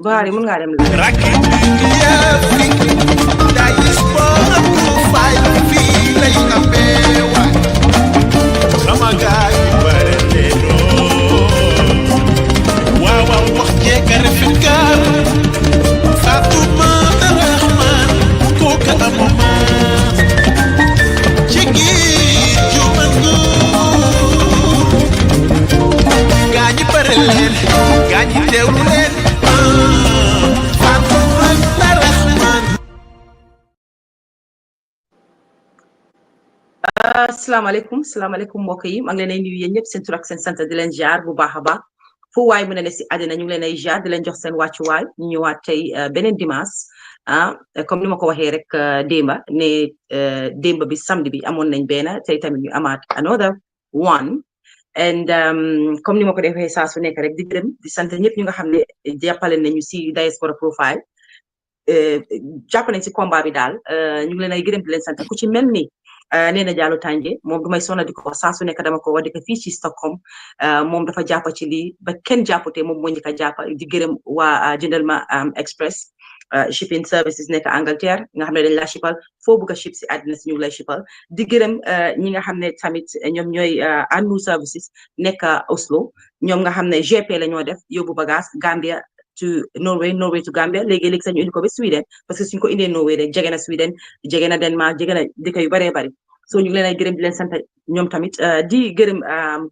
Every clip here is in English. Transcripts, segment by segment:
Buhari mun ngaa dem la. Diaspora profile fii lay amee waay sama gaay yi bare leen waaw waaw wax jeeg a rafet gaal Fatoumata Rahman kooka amuma ci giir jumangu gaa ñi bare leen gaa ñi teewlu leen Fatoumata Rahman. Asalaamaaleykum mbokk yi maa ngi leen ay nuyu yéen ñëpp seen tur ak seen sant di leen jaar bu baax a baax fu waay mu ne ne si àddina ñu ngi leen ay jaar di leen jox seen wàccuwaay ñu ñëwaat tey beneen dimanche comme ni ma ko waxee rek démba ne démba bi samedi bi amoon nañ benn tey tamit ñu amaat another one and comme ni ma ko defee saa su nekk rek di gërëm di sant ñëpp ñu nga xam ne jàppale nañu si Diaspora profile jàpp nañ si combat bi daal ñu ngi leen ay gërëm di leen sant ku ci mel ni Nena Jallow Tanje moom du may sonna di ko wax saa su nekk dama ko wax di ko fii ci Stockholm moom dafa jàpp ci lii ba kenn jàppute moom moo njëkk a jàpp di gërëm waa jëndal ma express shipping services nekk Angleterre nga xam ne dañ laa shippal foo bëgg a ship si àddina si ñu ngi lay shippal di gërëm ñi nga xam ne tamit ñoom ñooy Anu services nekk Oslo ñoom nga xam ne GP la ñoo def yóbbu bagage Gambia to Norway to Gambia léegi-léegi sax ñu indi ko ba Sweden parce que suñ ko indee Norway rek jege na Sweden jege na Denmark jege na dëkk yu baree bari so ñu ngi leen ay gërëm di leen sant ñoom tamit di gërëm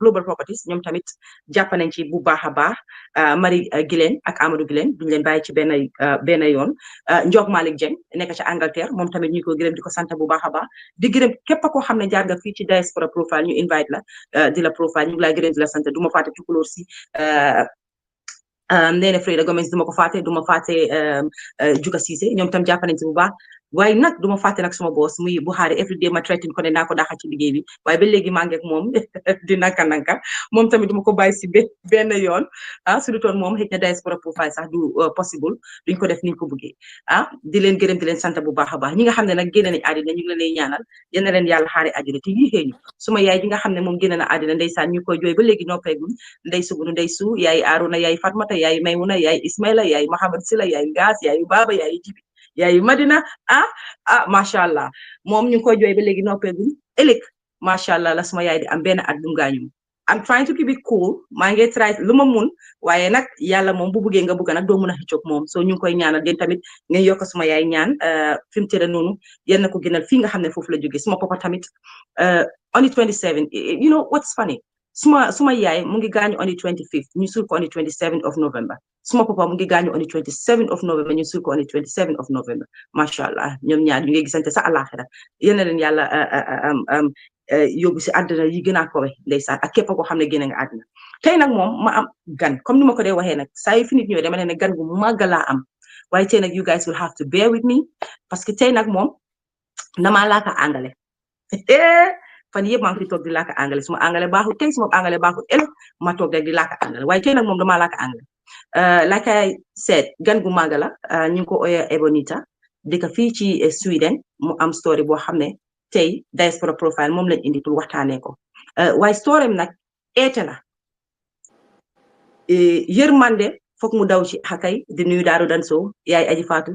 Global Properties ñoom tamit jàpp nañ ci bu baax a baax Marie Gileen ak Amadou Gileen duñu leen bàyyi ci benn yoon Ndiok Malick Dieng nekk ci Angleterre moom tamit ñu ko gërëm di ko sant bu baax a baax di gërëm képp koo xam ne jaar nga fii ci Diaspora profile ñu invite la di la profile ñu ngi lay gërëm di la sant du ma fàtte tukulóor si Nene Freda Gomez duma ko fàtte duma fàtte Juga Cissé ñoom tam jàpp nañ ci bu baax waaye nag duma fàtte nag suma boss muy Buhari everyday ma traité ko ne naa ko daxa ci liggéey bi waaye ba léegi maa ngi ak moom di nanka moom tamit duma ko bàyyi si benn yoon su du toon moom xëy na Diaspora profile sax du possible duñ ko def niñ ko bëggee di leen gërëm di leen sant bu baax a baax ñi nga xam ne nag génn nañ àddina ñu ngi leen lay ñaanal yal na leen yàlla xaare àddina te yéexee ñu suma yaay ji nga xam ne moom génn na àddina ndeysaan ñu koy jooy ba léegi noppeegul ndey sugunu ndey su yaay Aruna yaay Fatmata yaay Maymuna yaay Ismaila yaay Mohamed Sila yaay Ngaas yaay Baba yaay Jibi yaay Madina macha allah moom ñu ngi koy jooy ba léegi noppeegul ëllëg macha allah la suma yaay di am benn at bu gaañu I'm trying to keep it cool maa ngi try lu ma mun waaye nag yàlla moom bu buggee nga bugga nag doo mun a xëccoog moom so ñu ngi koy ñaanal den tamit ngeen yokk suma yaay ñaan fi mu tëdd noonu yal na ko gënal fii nga xam ne foofu la jógee suma papa tamit on the 27 you know what's funny suma yaay mu ngi gaañu on the 25th ñu suul ko on the 27th of November suma papa mu ngi gaañu on the 27th of November ñu suul ko on the 27th of November macha allah ñoom ñaar ñu ngi gisante sa àllaaxira yal na leen yàlla yóbbu si àddina yi gën a kowe ndeysaan ak képp koo xam ne génn nga àddina tey nag moom ma am gan comme ni ma ko dee waxee nag saa yu fi nit ñëwee dama ne gan gu màgg laa am waaye tey nag you guys will have to bear with me parce que tey nag moom damaa laaka àngale fan yëpp maa ngi fi toog di laaka àngale suma àngale baaxul tey suma àngale baaxul ëllëg ma toog rek di laaka àngale waaye tey nag moom damaa laaka àngale like I said gan gu màgg la ñu ngi ko oyee Ebonita dëkk fii ci Sweden mu am story boo xam ne tey Diaspora profile moom lañ indi pour waxtaanee ko waaye story mi nag eete la yërmande foog mu daw ci xakay di nuyu daaru dan soo yaay aji faatu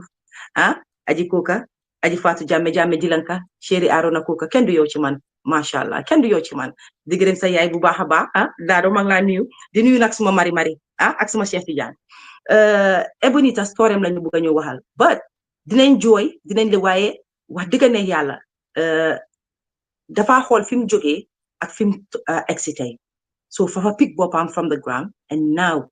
aji kooka aji faatu jàmme jilanka chéri Arona kooka kenn du yow ci man macha allah kenn du yow ci man di gërëm sa yaay bu baax a baax daado maa ngi laa nuyu di nuyu nag suma mari ak suma Cheikh Tidiane Ebonita story am lañu bëgg a ñëw waxal but dinañ jooy dinañ la waaye wax dëgg ne yàlla dafa xool fi mu jógee ak fi mu egsi tey so fafa pick boppam from the ground and now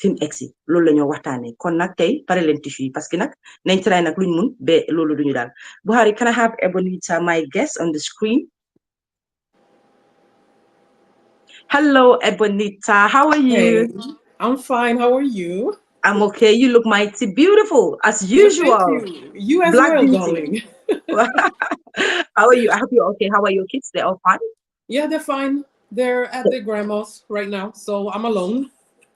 fi mu egsi loolu la ñoo waxtaanee kon nag tey pare leen tissu yi parce que nag nañ try nag luñ mun ba loolu duñu daal Buhari can I have Ebonita my guest on the screen? Hello Ebonita, how are you? Hey, I'm fine. How are you? I'm okay. You look mighty beautiful as usual. Thank you. You as Black well, beauty. darling. How are you? I hope you're okay. How are your kids? They're all fine? Yeah, they're fine. They're at their grandma's right now, so I'm alone.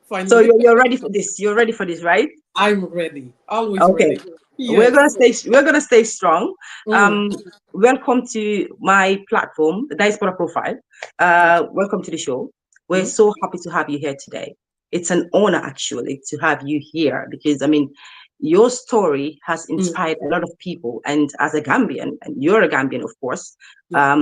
Finally. So you're ready for this. You're ready for this, right? I'm ready. Always okay. ready. Yes. We're gonna stay strong. Welcome to my platform, the Diaspora Profile. Welcome to the show. We're so happy to have you here today. it's an honor actually to have you here, because I mean, your story has inspired a lot of people. And as a Gambian, and you're a Gambian, of course, Yeah.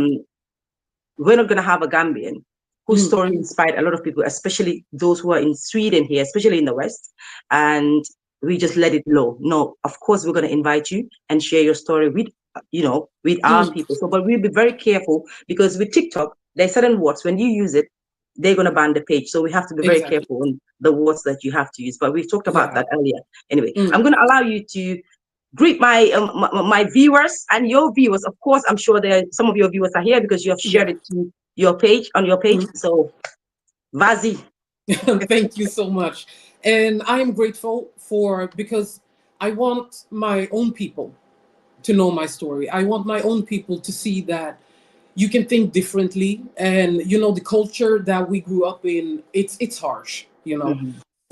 we're not going to have a Gambian whose story inspired a lot of people, especially those who are in Sweden here, especially in the West. And we just let it low. No, of course, we're going to invite you and share your story with, with our people. So, but we'll be very careful, because with TikTok, there's certain words, when you use it, they're going to ban the page. So we have to be very careful on the words that you have to use. But we've talked about that earlier. Anyway, I'm going to allow you to greet my viewers and your viewers. Of course, I'm sure there some of your viewers are here because you have shared it to your page, on your page. So, Vazi. Thank you so much. And I am grateful because I want my own people to know my story. I want my own people to see that you can think differently, and the culture that we grew up in, it's harsh,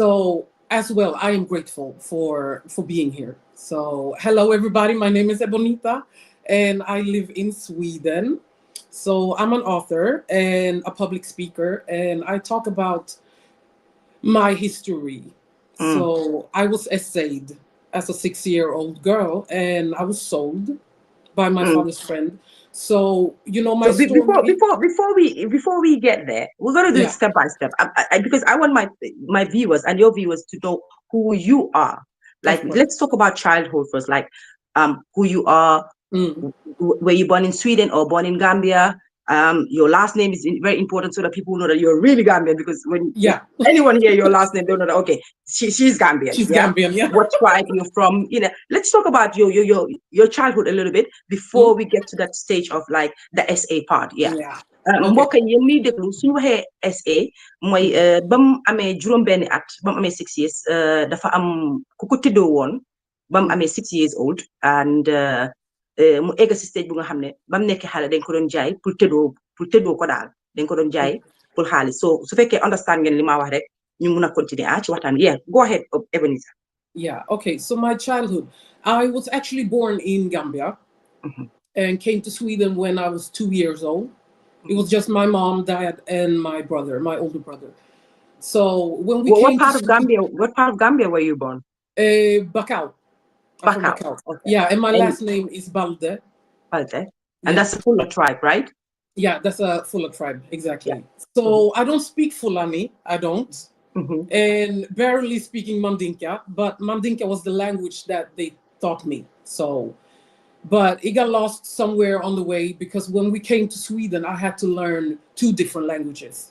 So as well, I am grateful for being here. So hello everybody, my name is Ebonita and I live in Sweden. So I'm an author and a public speaker, and I talk about my history. So I was essayed as a 6-year-old girl, and I was sold by my father's friend. So my So story. before we get there, we're gonna do it step by step. Because I want my viewers and your viewers to know who you are. Like, let's talk about childhood first. Like, who you are. Were you born in Sweden or born in Gambia? Your last name is very important so that people know that you're really Gambian. Because when anyone hear your last name, they'll know that, okay, she's Gambian. She's Gambian, yeah. What tribe you're from? Let's talk about your childhood a little bit before we get to that stage of like the SA part. Mbokk yi yéen ñuy déglu suñu waxee SA mooy ba mu amee juróom-benni at ba mu amee 6 years dafa am ku ko tëddoo woon ba mu amee 6 years old, and mu egg si stage bu nga xam ne ba mu nekkee xale dañ ko doon jaay pour tëddoo ko daal dañ ko doon jaay pour xaalis. So su fekkee understand ngeen li ma wax rek ñu mun a continuer ci waxtaan. Go ahead, Ebonita. Okay, so my childhood, I was actually born in Gambia and came to Sweden when I was 2 years old. It was just my mom, dad, and my brother, my older brother. So when we came what part of Gambia were you born? Bakau. Bakau. Okay. Yeah, and my last name is Baldeh. Baldeh. And that's a Fula tribe, right? Yeah, that's a Fula tribe, exactly. So I don't speak Fulani, I don't. And barely speaking Mandinka, but Mandinka was the language that they taught me. So, but it got lost somewhere on the way, because when we came to Sweden, I had to learn 2 different languages,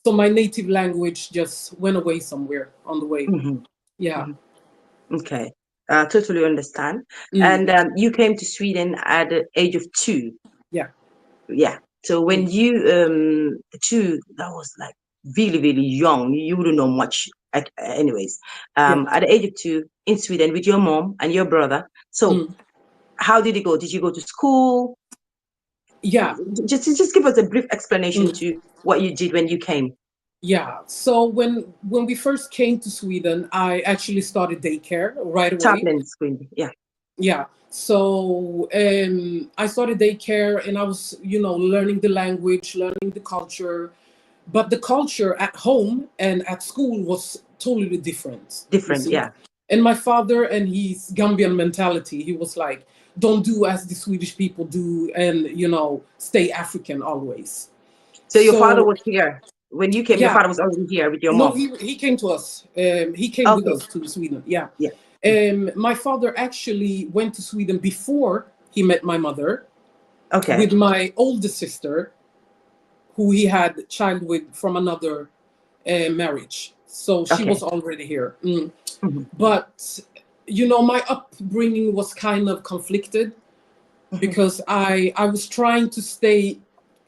So my native language just went away somewhere on the way. Okay. Totally understand. And you came to Sweden at the age of 2. Yeah. So when you 2, that was like really, really young. You wouldn't know much. Anyways, at the age of 2 in Sweden with your mom and your brother. So how did it go? Did you go to school? Just give us a brief explanation to what you did when you came. So when we first came to Sweden, I actually started daycare right away. Chaplain school. So I started daycare, and I was, learning the language, learning the culture, but the culture at home and at school was totally different. And my father and his Gambian mentality, he was like, don't do as the Swedish people do, and stay African always. So your father was here when you came. Your father was already here with your mom. No, he came to us. He came with us to Sweden. My father actually went to Sweden before he met my mother. With my oldest sister, who he had a child with from another marriage. So she was already here. But my upbringing was kind of conflicted, because I was trying to stay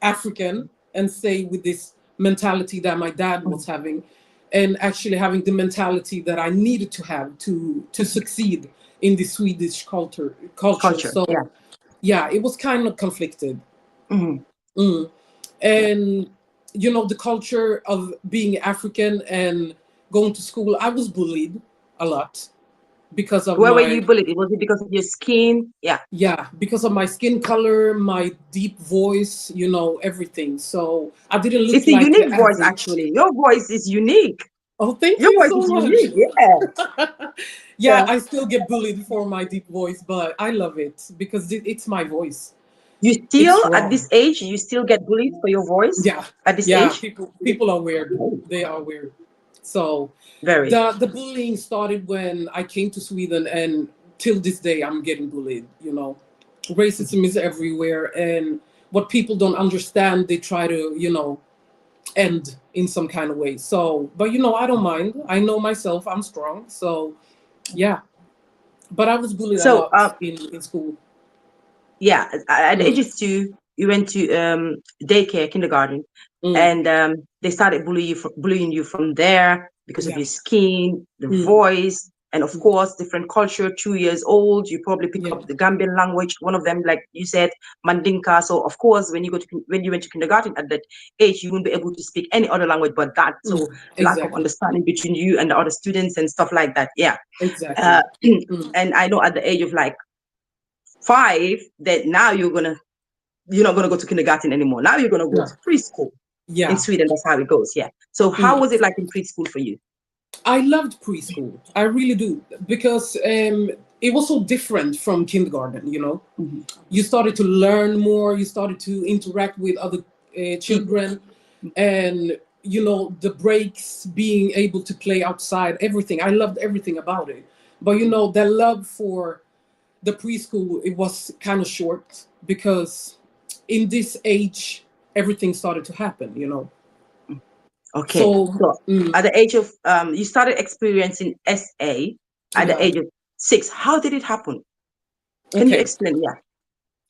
African and stay with this mentality that my dad was having, and actually having the mentality that I needed to have to succeed in the Swedish culture. So it was kind of conflicted. And the culture of being African and going to school, I was bullied a lot because of were you bullied? Was it because of your skin? Because of my skin color, my deep voice, everything. So I didn't look it's a unique voice. Actually, your voice is unique. Oh, thank Your you voice so is much. unique. Yeah. Yeah, I still get bullied for my deep voice, but I love it because it's my voice. You It's still, at this strong. age, you still get bullied for your voice Yeah, at this yeah. age? People are weird. They are weird. So Very. the bullying started when I came to Sweden, and till this day I'm getting bullied. You know, racism is everywhere, and what people don't understand, they try to end in some kind of way. So, but I don't mind. I know myself. I'm strong. So, yeah. But I was bullied a So, lot in school. yeah, at the age Mm, of 2, you went to daycare, kindergarten, mm, and they started bullying you from there because of yeah. your skin, the Mm, voice, and of mm, course, different culture. 2 years old, you probably pick yeah. up the Gambian language. One of them, like you said, Mandinka. So, of course, when you went to kindergarten at that age, you wouldn't be able to speak any other language but that. So, lack of Exactly. understanding between you and the other students and stuff like that. Yeah. Uh, Exactly. Mm, and I know at the age of like 5 that now you're not gonna go to kindergarten anymore. Now you're gonna go yeah. to preschool. In Yeah. Sweden, that's how it goes. Yeah. So how Mm. was it like in preschool for you? I loved preschool. I really do because it was so different from kindergarten. Mhm. You started to learn more. You started to interact with other People. children, and the breaks, being able to play outside, everything. I loved everything about it. But the love for the preschool, it was kind of short because in this age everything started to happen. Okay. So So at the age of you started experiencing SA at the yeah. age of 6. How did it happen? Can you Okay. explain? Yeah.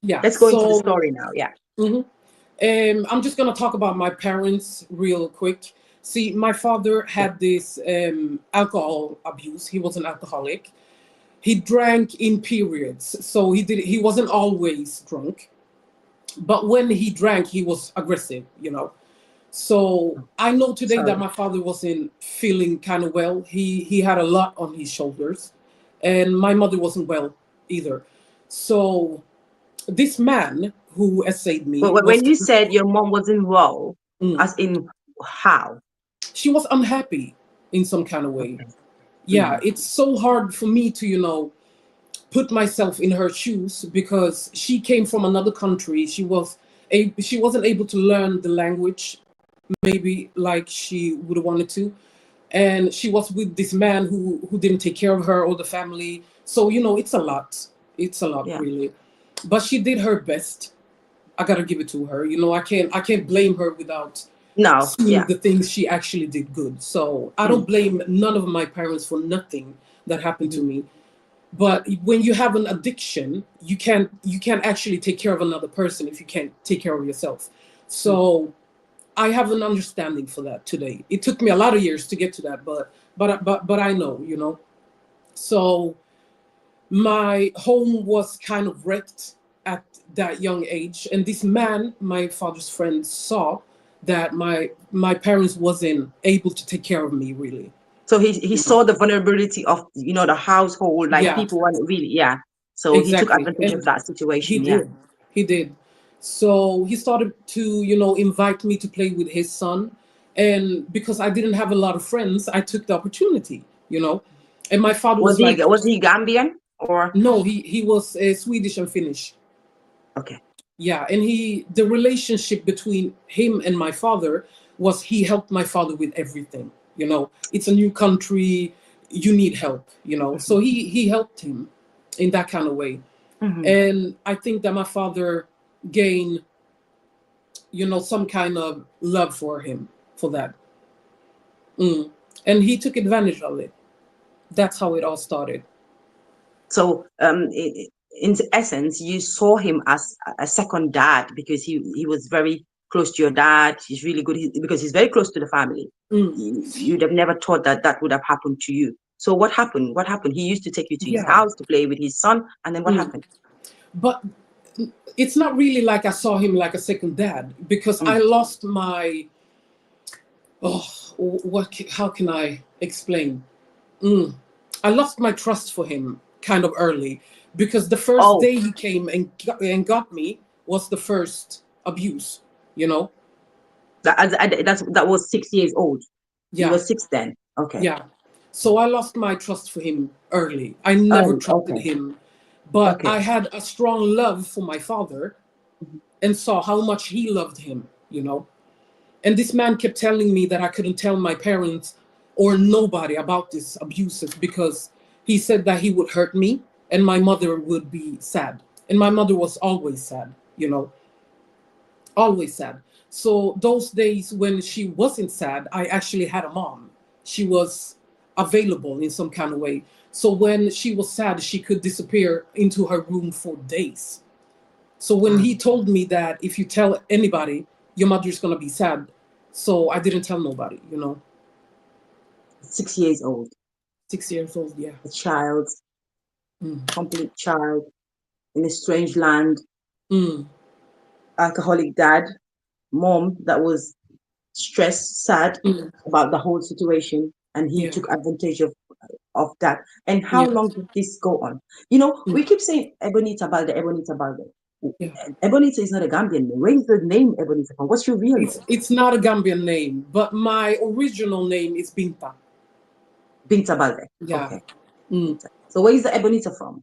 Yeah. Let's go into the So story now. Yeah. mhm. I'm just gonna talk about my parents real quick. See, my father had this alcohol abuse. He was an alcoholic. He drank in periods, so he wasn't always drunk, but when he drank, he was aggressive. So I know today that Sorry. my father wasn't feeling kind of well. He had a lot on his shoulders, and my mother wasn't well either. So this man who essayed me But was when you said your mom wasn't well, mm, as in how? she was unhappy in some kind of way. Okay. Yeah, Mhm. it's so hard for me to put myself in her shoes because she came from another country. She wasn't able to learn the language maybe like she would have wanted to, and she was with this man who didn't take care of her or the family. So it's a lot. It's a lot, Yeah. really. But she did her best. I gotta give it to her. I can't blame her without No. seeing Yeah. the things she actually did good. So I Mm. don't blame none of my parents for nothing that happened to Mhm. me. But when you have an addiction, you can't actually take care of another person if you can't take care of yourself. Mm. So I have an understanding for that today. It took me a lot of years to get to that, but I know. So my home was kind of wrecked at that young age, and this man, my father's friend, saw that my parents wasn't able to take care of me really. So he You know? saw the vulnerability of the household, like Yeah, people weren't really, yeah. So he took exactly. advantage of And that he situation, yeah. did. He did. So he started to, invite me to play with his son. And because I didn't have a lot of friends, I took the opportunity. And my father Was was he like, was he Gambian or no, he was Swedish and Finnish. okay? Yeah. And the relationship between him and my father was he helped my father with everything. It's a new country. You need help. Mhm. So he helped him in that kind of way. Mhm. And I think that my father gained some kind of love for him for that. Mm. And he took advantage of it. That's how it all started. So in essence, you saw him as a second dad because he was very close to your dad. He's really good because he's very close to the family. Mm. You'd have never thought that that would have happened to you. So what happened? What happened? He used to take you to his Yeah. house to play with his son, and then what Mm. happened? But it's not really like I saw him like a second dad because I Mm. lost my oh how can I explain? Mm. I lost my trust for him kind of early because the first Oh, day he came and got me was the first abuse. that was 6 years old. You Yeah. were 6 then. Okay. Yeah. So I lost my trust for him early. I never trusted Okay. him, but Okay. I had a strong love for my father and saw how much he loved him, you know. And this man kept telling me that I couldn't tell my parents or nobody about this abuses because he said that he would hurt me and my mother would be sad. And my mother was always sad, you know, always sad. So those days when she wasn't sad, I actually had a mom. She was available in some kind of way. So when she was sad, she could disappear into her room for days. So when he told me that if you tell anybody, your mother's gonna be sad, so I didn't tell nobody, you know. 6 years old. 6 years old, yeah. A child, Mm. complete child in a strange land, Mm. alcoholic dad, mom that was stressed, sad Mm. about the whole situation, and he Yeah, took advantage of that. And how yeah, long did this go on? You know, mm. we keep saying Ebonita Baldeh, Ebonita Baldeh. Yeah. Ebonita is not a Gambian name. Where is the name Ebonita from? What's your real name? It's not a Gambian name, but my original name is Binta. Binta Baldeh. Yeah. Okay. Mm. So where is the Ebonita from?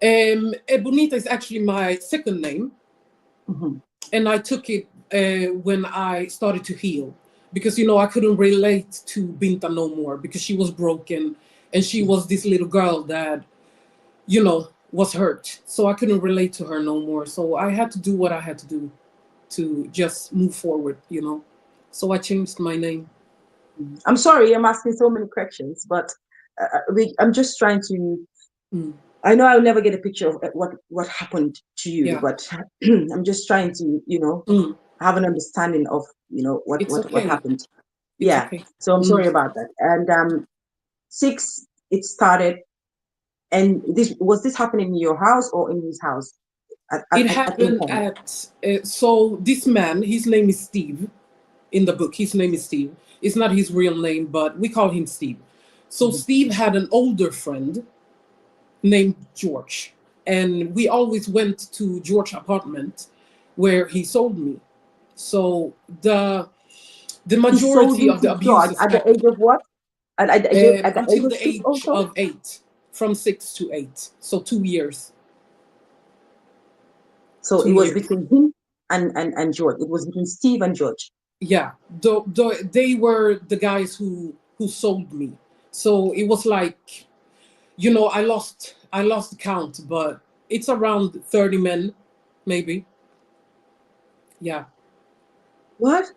Ebonita is actually my second name, and I took it when I started to heal because you know I couldn't relate to Binta no more because she was broken and she was this little girl that you know was hurt, so I couldn't relate to her no more. So I had to do what I had to do to just move forward, you know. So I changed my name. I'm sorry, I'm asking so many questions, but I'm just trying to. Mm. I know I'll never get a picture of what happened to you, Yeah. but I'm just trying to, Mm. have an understanding of, what It's what okay. happened. It's Yeah. okay. So I'm Mm. sorry about that. And 6, it started, and this happening in your house or in his house It at any happened point? at so this man, his name is Steve. In the book, his name is Steve. It's not his real name, but we call him Steve. So Steve had an older friend named George, and we always went to George's apartment where he sold me. So the He sold majority you of the to George abuses at the age happened of what? At the age until of the 6 age also? of 8, from 6 to 8. So 2 years. So it two was years. between him and George. It was between Steve and George. Yeah, they were the guys who sold me. So it was like, you know, I lost count, but it's around 30 men, maybe. Yeah. What?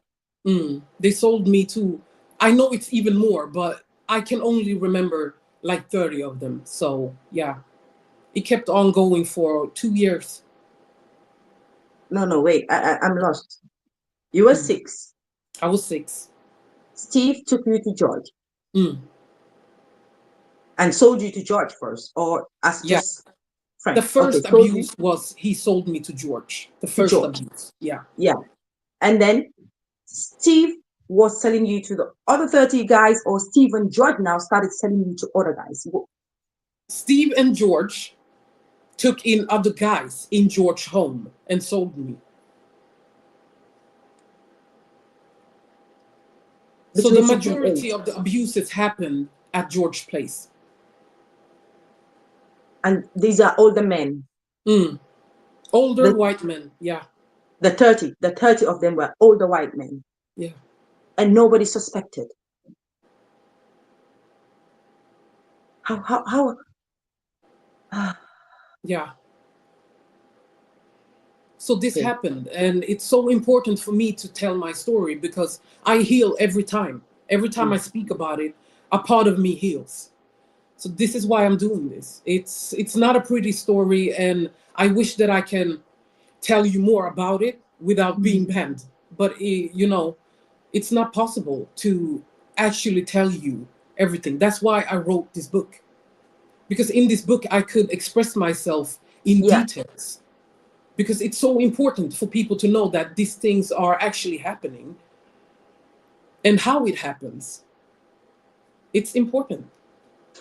They sold me to, I know it's even more, but I can only remember like 30 of them. So yeah, it kept on going for 2 years. No, wait. I'm lost. You were Mm. 6. I was 6. Steve took you to George Mm. and sold you to George first, or as Yeah. just The friends? Okay, first sold you abuse was he sold me to George. The to first George. abuse. Yeah. Yeah. And then Steve was selling you to the other 30 guys, or Steve and George now started selling you to other guys? Steve and George took in other guys in George's home and sold me. So the Between 6 and majority 8. of the abuses happened at George's place. And these are older men. Mm. Older The, white men. Yeah. the 30 of them were older white men. Yeah. And nobody suspected. How Yeah. So this okay. happened, and it's so important for me to tell my story because I heal every time. Every time I speak about it, a part of me heals. So this is why I'm doing this. It's not a pretty story, and I wish that I can tell you more about it without being banned. But you know, it's not possible to actually tell you everything. That's why I wrote this book, because in this book I could express myself in Yeah. details, because it's so important for people to know that these things are actually happening and how it happens. It's important.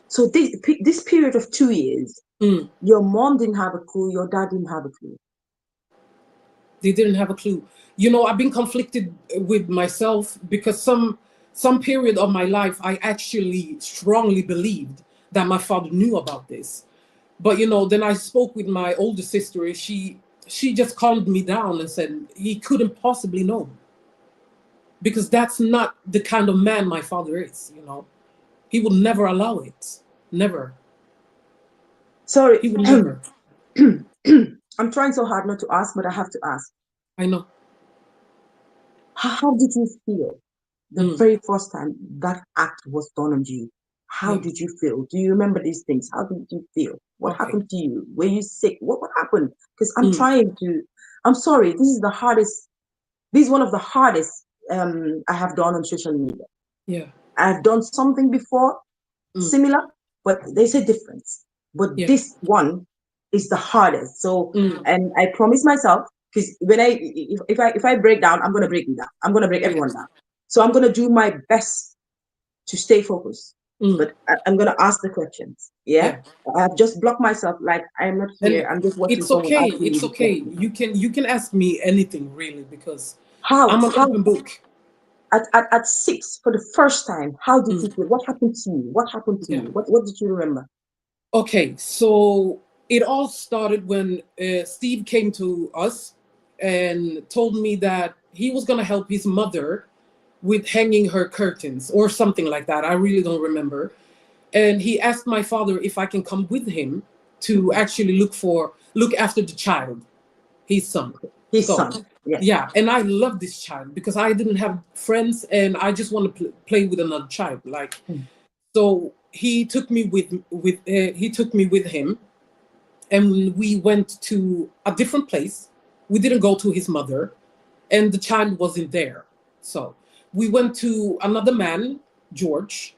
So this period of 2 years, Mm. your mom didn't have a clue, your dad didn't have a clue. They didn't have a clue. You know, I've been conflicted with myself because some period of my life, I actually strongly believed that my father knew about this. But then I spoke with my older sister, and she just calmed me down and said he couldn't possibly know, because that's not the kind of man my father is. He would never allow it. Never. Sorry. He would never. I'm trying so hard not to ask, but I have to ask. I know. How did you feel the very first time that act was done on you? How did you feel? Do you remember these things? How did you feel? What happened to you? Were you sick? What happened? Because I'm sorry, this is the hardest, this is one of the hardest I have done on social media. Yeah. I've done something before, similar, but there's a difference. But this one is the hardest. So, and I promise myself, because if I break down, I'm gonna break you down. I'm gonna break everyone down. So I'm gonna do my best to stay focused. But I'm gonna ask the questions. Yeah? I've just blocked myself, like I'm not here. I'm just watching it's someone okay. asking me It's this okay. question. You can ask me anything, really, because How I'm an open book. At 6 for the first time, how did you feel? What happened to you? What happened to you? What did you remember? Okay, so it all started when Steve came to us and told me that he was going to help his mother with hanging her curtains or something like that. I really don't remember. And he asked my father if I can come with him to actually look after the child, his son. His son. Yes. Yeah, and I love this child because I didn't have friends and I just want to play with another child. So he took me with him, and we went to a different place. We didn't go to his mother, and the child wasn't there. So we went to another man, George,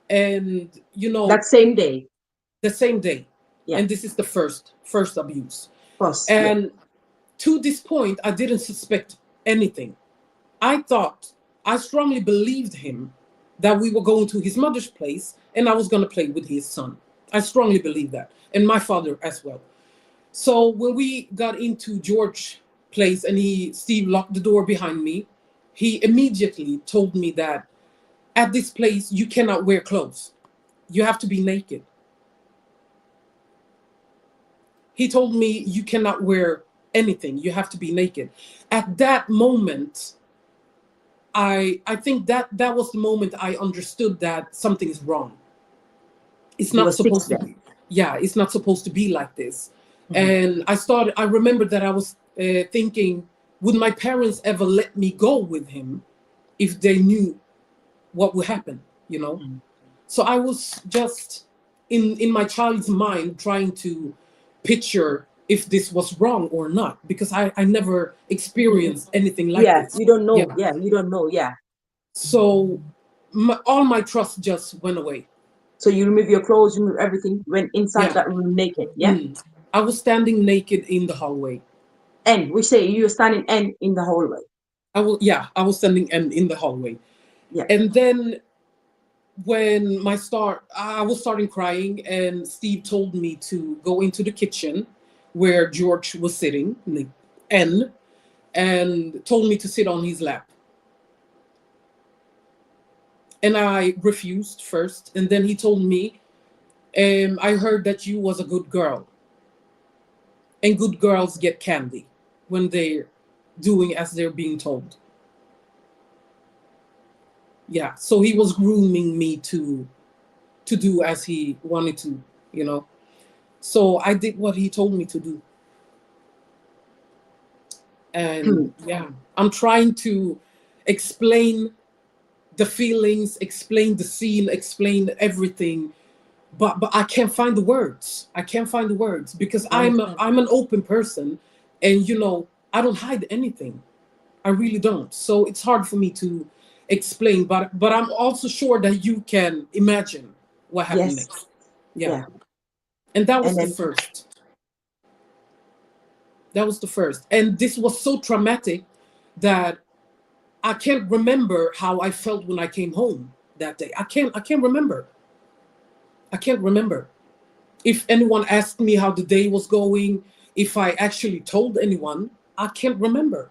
and that same day. The same day. Yeah. And this is the first abuse. First, and to this point, I didn't suspect anything. I strongly believed him that we were going to his mother's place and I was going to play with his son. I strongly believe that. And my father as well. So when we got into George's place and Steve locked the door behind me, he immediately told me that at this place, you cannot wear clothes. You have to be naked. He told me you cannot wear anything. You have to be naked. At that moment, I think that was the moment I understood that something is wrong. It's not supposed to be. Yeah, it's not supposed to be like this. And I remember that I was thinking, would my parents ever let me go with him if they knew what would happen, So I was just in my child's mind trying to picture if this was wrong or not, because I never experienced anything like this. You don't know. You don't know. So all my trust just went away. So you remove your clothes, you remove everything, went inside that room naked. I was standing naked in the hallway. And we say you were standing in the hallway. I was standing in the hallway. Yeah. And then when I was starting crying, and Steve told me to go into the kitchen where George was sitting, and told me to sit on his lap. And I refused first, and then he told me, I heard that you was a good girl, and good girls get candy when they're doing as they're being told. Yeah, so he was grooming me to do as he wanted to, So I did what he told me to do. And I'm trying to explain the feelings, explain the scene, explain everything, but I can't find the words. I can't find the words because I'm an open person, and I don't hide anything. I really don't. So it's hard for me to explain, but I'm also sure that you can imagine what happened next. Yeah. And that was the first. That was the first. And this was so traumatic that I can't remember how I felt when I came home that day. I can't remember. I can't remember. If anyone asked me how the day was going, if I actually told anyone, I can't remember.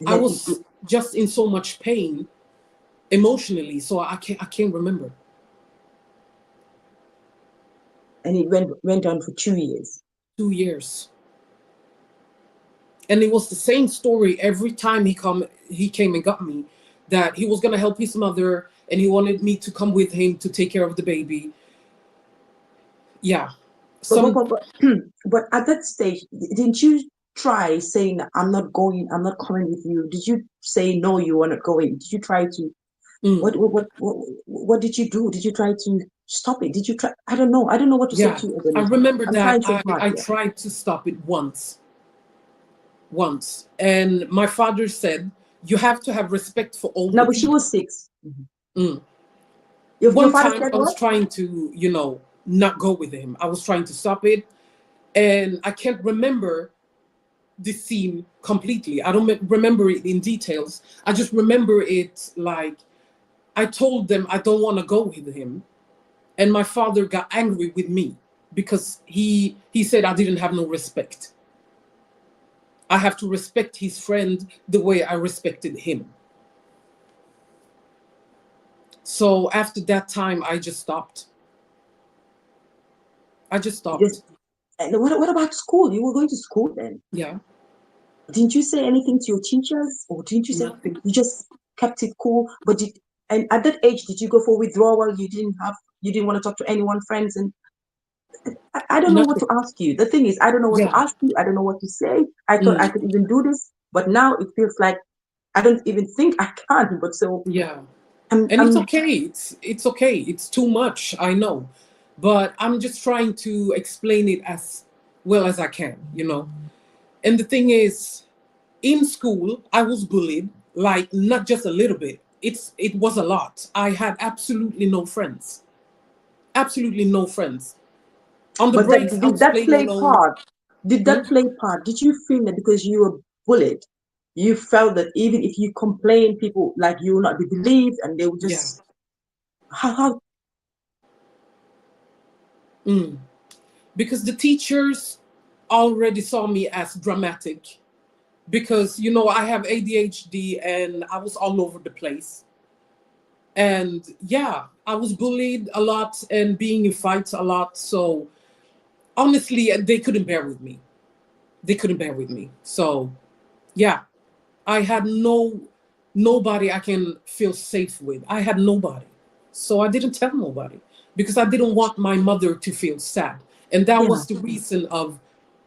I was just in so much pain emotionally. So I can't remember. And it went on for 2 years. 2 years. And it was the same story every time he came and got me, that he was going to help his mother and he wanted me to come with him to take care of the baby. Yeah. But at that stage, didn't you try saying, I'm not going, I'm not coming with you? Did you say, no, you are not going? Did you try to, what did you do? Did you try to stop it? Did you try? I don't know what to say to you. I remember I'm that trying so hard, I tried to stop it once. And my father said, you have to have respect for all No, the but she people. was 6. One father time said I was what? trying to, not go with him. I was trying to stop it. And I can't remember the scene completely. I don't remember it in details. I just remember it like I told them I don't want to go with him. And my father got angry with me because he said I didn't have no respect. I have to respect his friend the way I respected him. So after that time, I just stopped. And what about school? You were going to school then? Yeah. Didn't you say anything to your teachers, or didn't you say Nothing. you just kept it cool? But and at that age, did you go for withdrawal? You didn't want to talk to anyone, friends, and I don't know what Nothing. to ask you. The thing is, I don't know what to Yeah. ask you. I don't know what to say. I thought I could even do this, but now it feels like I don't even think I can. But so Yeah. I'm And it's okay. It's okay. It's too much, I know. But I'm just trying to explain it as well as I can. And the thing is, in school, I was bullied, like not just a little bit. It was a lot. I had absolutely no friends. Absolutely no friends. On the But breaks, I did was that playing play alone. part? Did that play part? Did you feel that because you were bullied, you felt that even if you complain, people like you will not be believed, and they will Yeah. just how? Because the teachers already saw me as dramatic. Because I have ADHD and I was all over the place. And yeah, I was bullied a lot and being in fights a lot. So honestly, they couldn't bear with me. So yeah, I had nobody I can feel safe with. I had nobody. So I didn't tell nobody because I didn't want my mother to feel sad. And that Yeah. was the reason of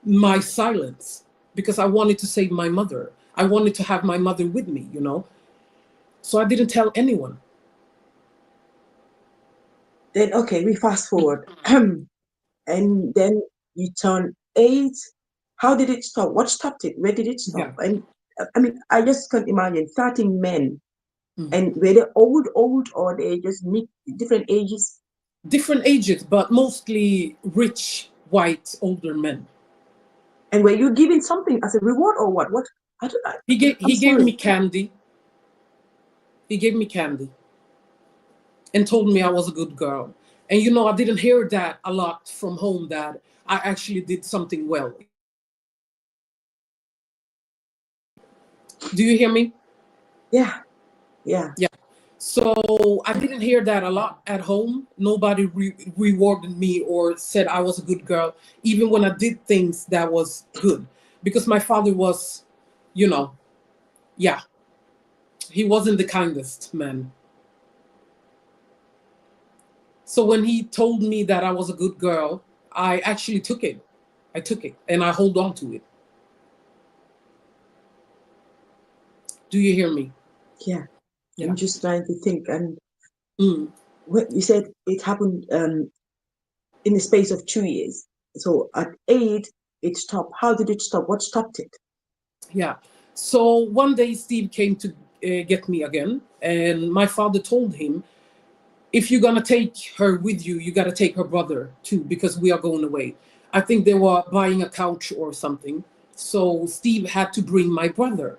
my silence, because I wanted to save my mother. I wanted to have my mother with me. So I didn't tell anyone. Then okay, we fast forward, and then you turn 8. How did it stop? What stopped it? Where did it stop? Yeah. And I mean, I just can't imagine 13 men. Mm. And were they old, or they just different ages? Different ages, but mostly rich, white, older men. And were you given something as a reward or what? What? He I'm gave sorry. me candy. He gave me candy and told me I was a good girl. And I didn't hear that a lot from home, that I actually did something well. Do you hear me? Yeah. Yeah. Yeah. So I didn't hear that a lot at home. Nobody rewarded me or said I was a good girl, even when I did things that was good. Because my father was, yeah, he wasn't the kindest man. So when he told me that I was a good girl, I actually took it. I took it and I hold on to it. Do you hear me? Yeah. Yeah. I'm just trying to think. And Mm. what you said, it happened in the space of 2 years. So at 8, it stopped. How did it stop? What stopped it? Yeah. So one day Steve came to get me again, and my father told him, if you're gonna take her with you, you gotta take her brother too, because we are going away. I think they were buying a couch or something. So Steve had to bring my brother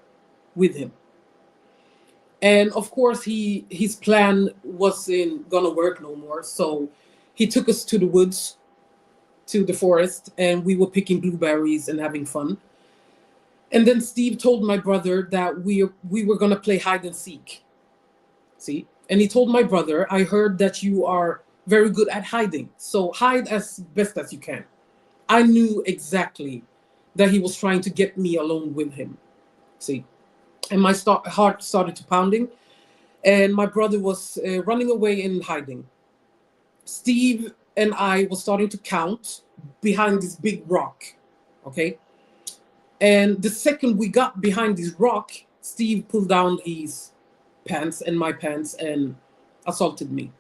with him. And of course his plan wasn't gonna work no more. So he took us to the woods, to the forest, and we were picking blueberries and having fun. And then Steve told my brother that we were gonna play hide and seek. See? And he told my brother, I heard that you are very good at hiding. So hide as best as you can. I knew exactly that he was trying to get me alone with him. See? And my heart started to pounding. And my brother was running away and hiding. Steve and I were starting to count behind this big rock. Okay? And the second we got behind this rock, Steve pulled down his pants and my pants and assaulted me.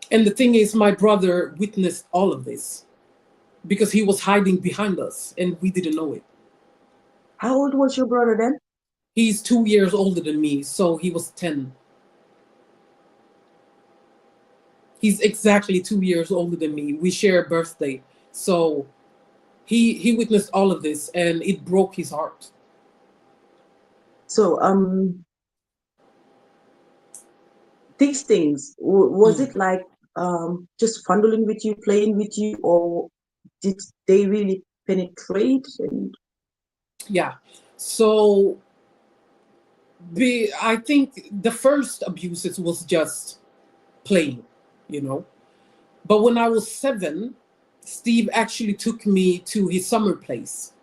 And the thing is, my brother witnessed all of this because he was hiding behind us and we didn't know it. How old was your brother then? He's 2 years older than me, so he was 10. He's exactly 2 years older than me. We share a birthday. So he witnessed all of this and it broke his heart. So these things, was it like just fondling with you, playing with you, or did they really penetrate? And Yeah. So I think the first abuses was just playing, you know. But when I was 7, Steve actually took me to his summer place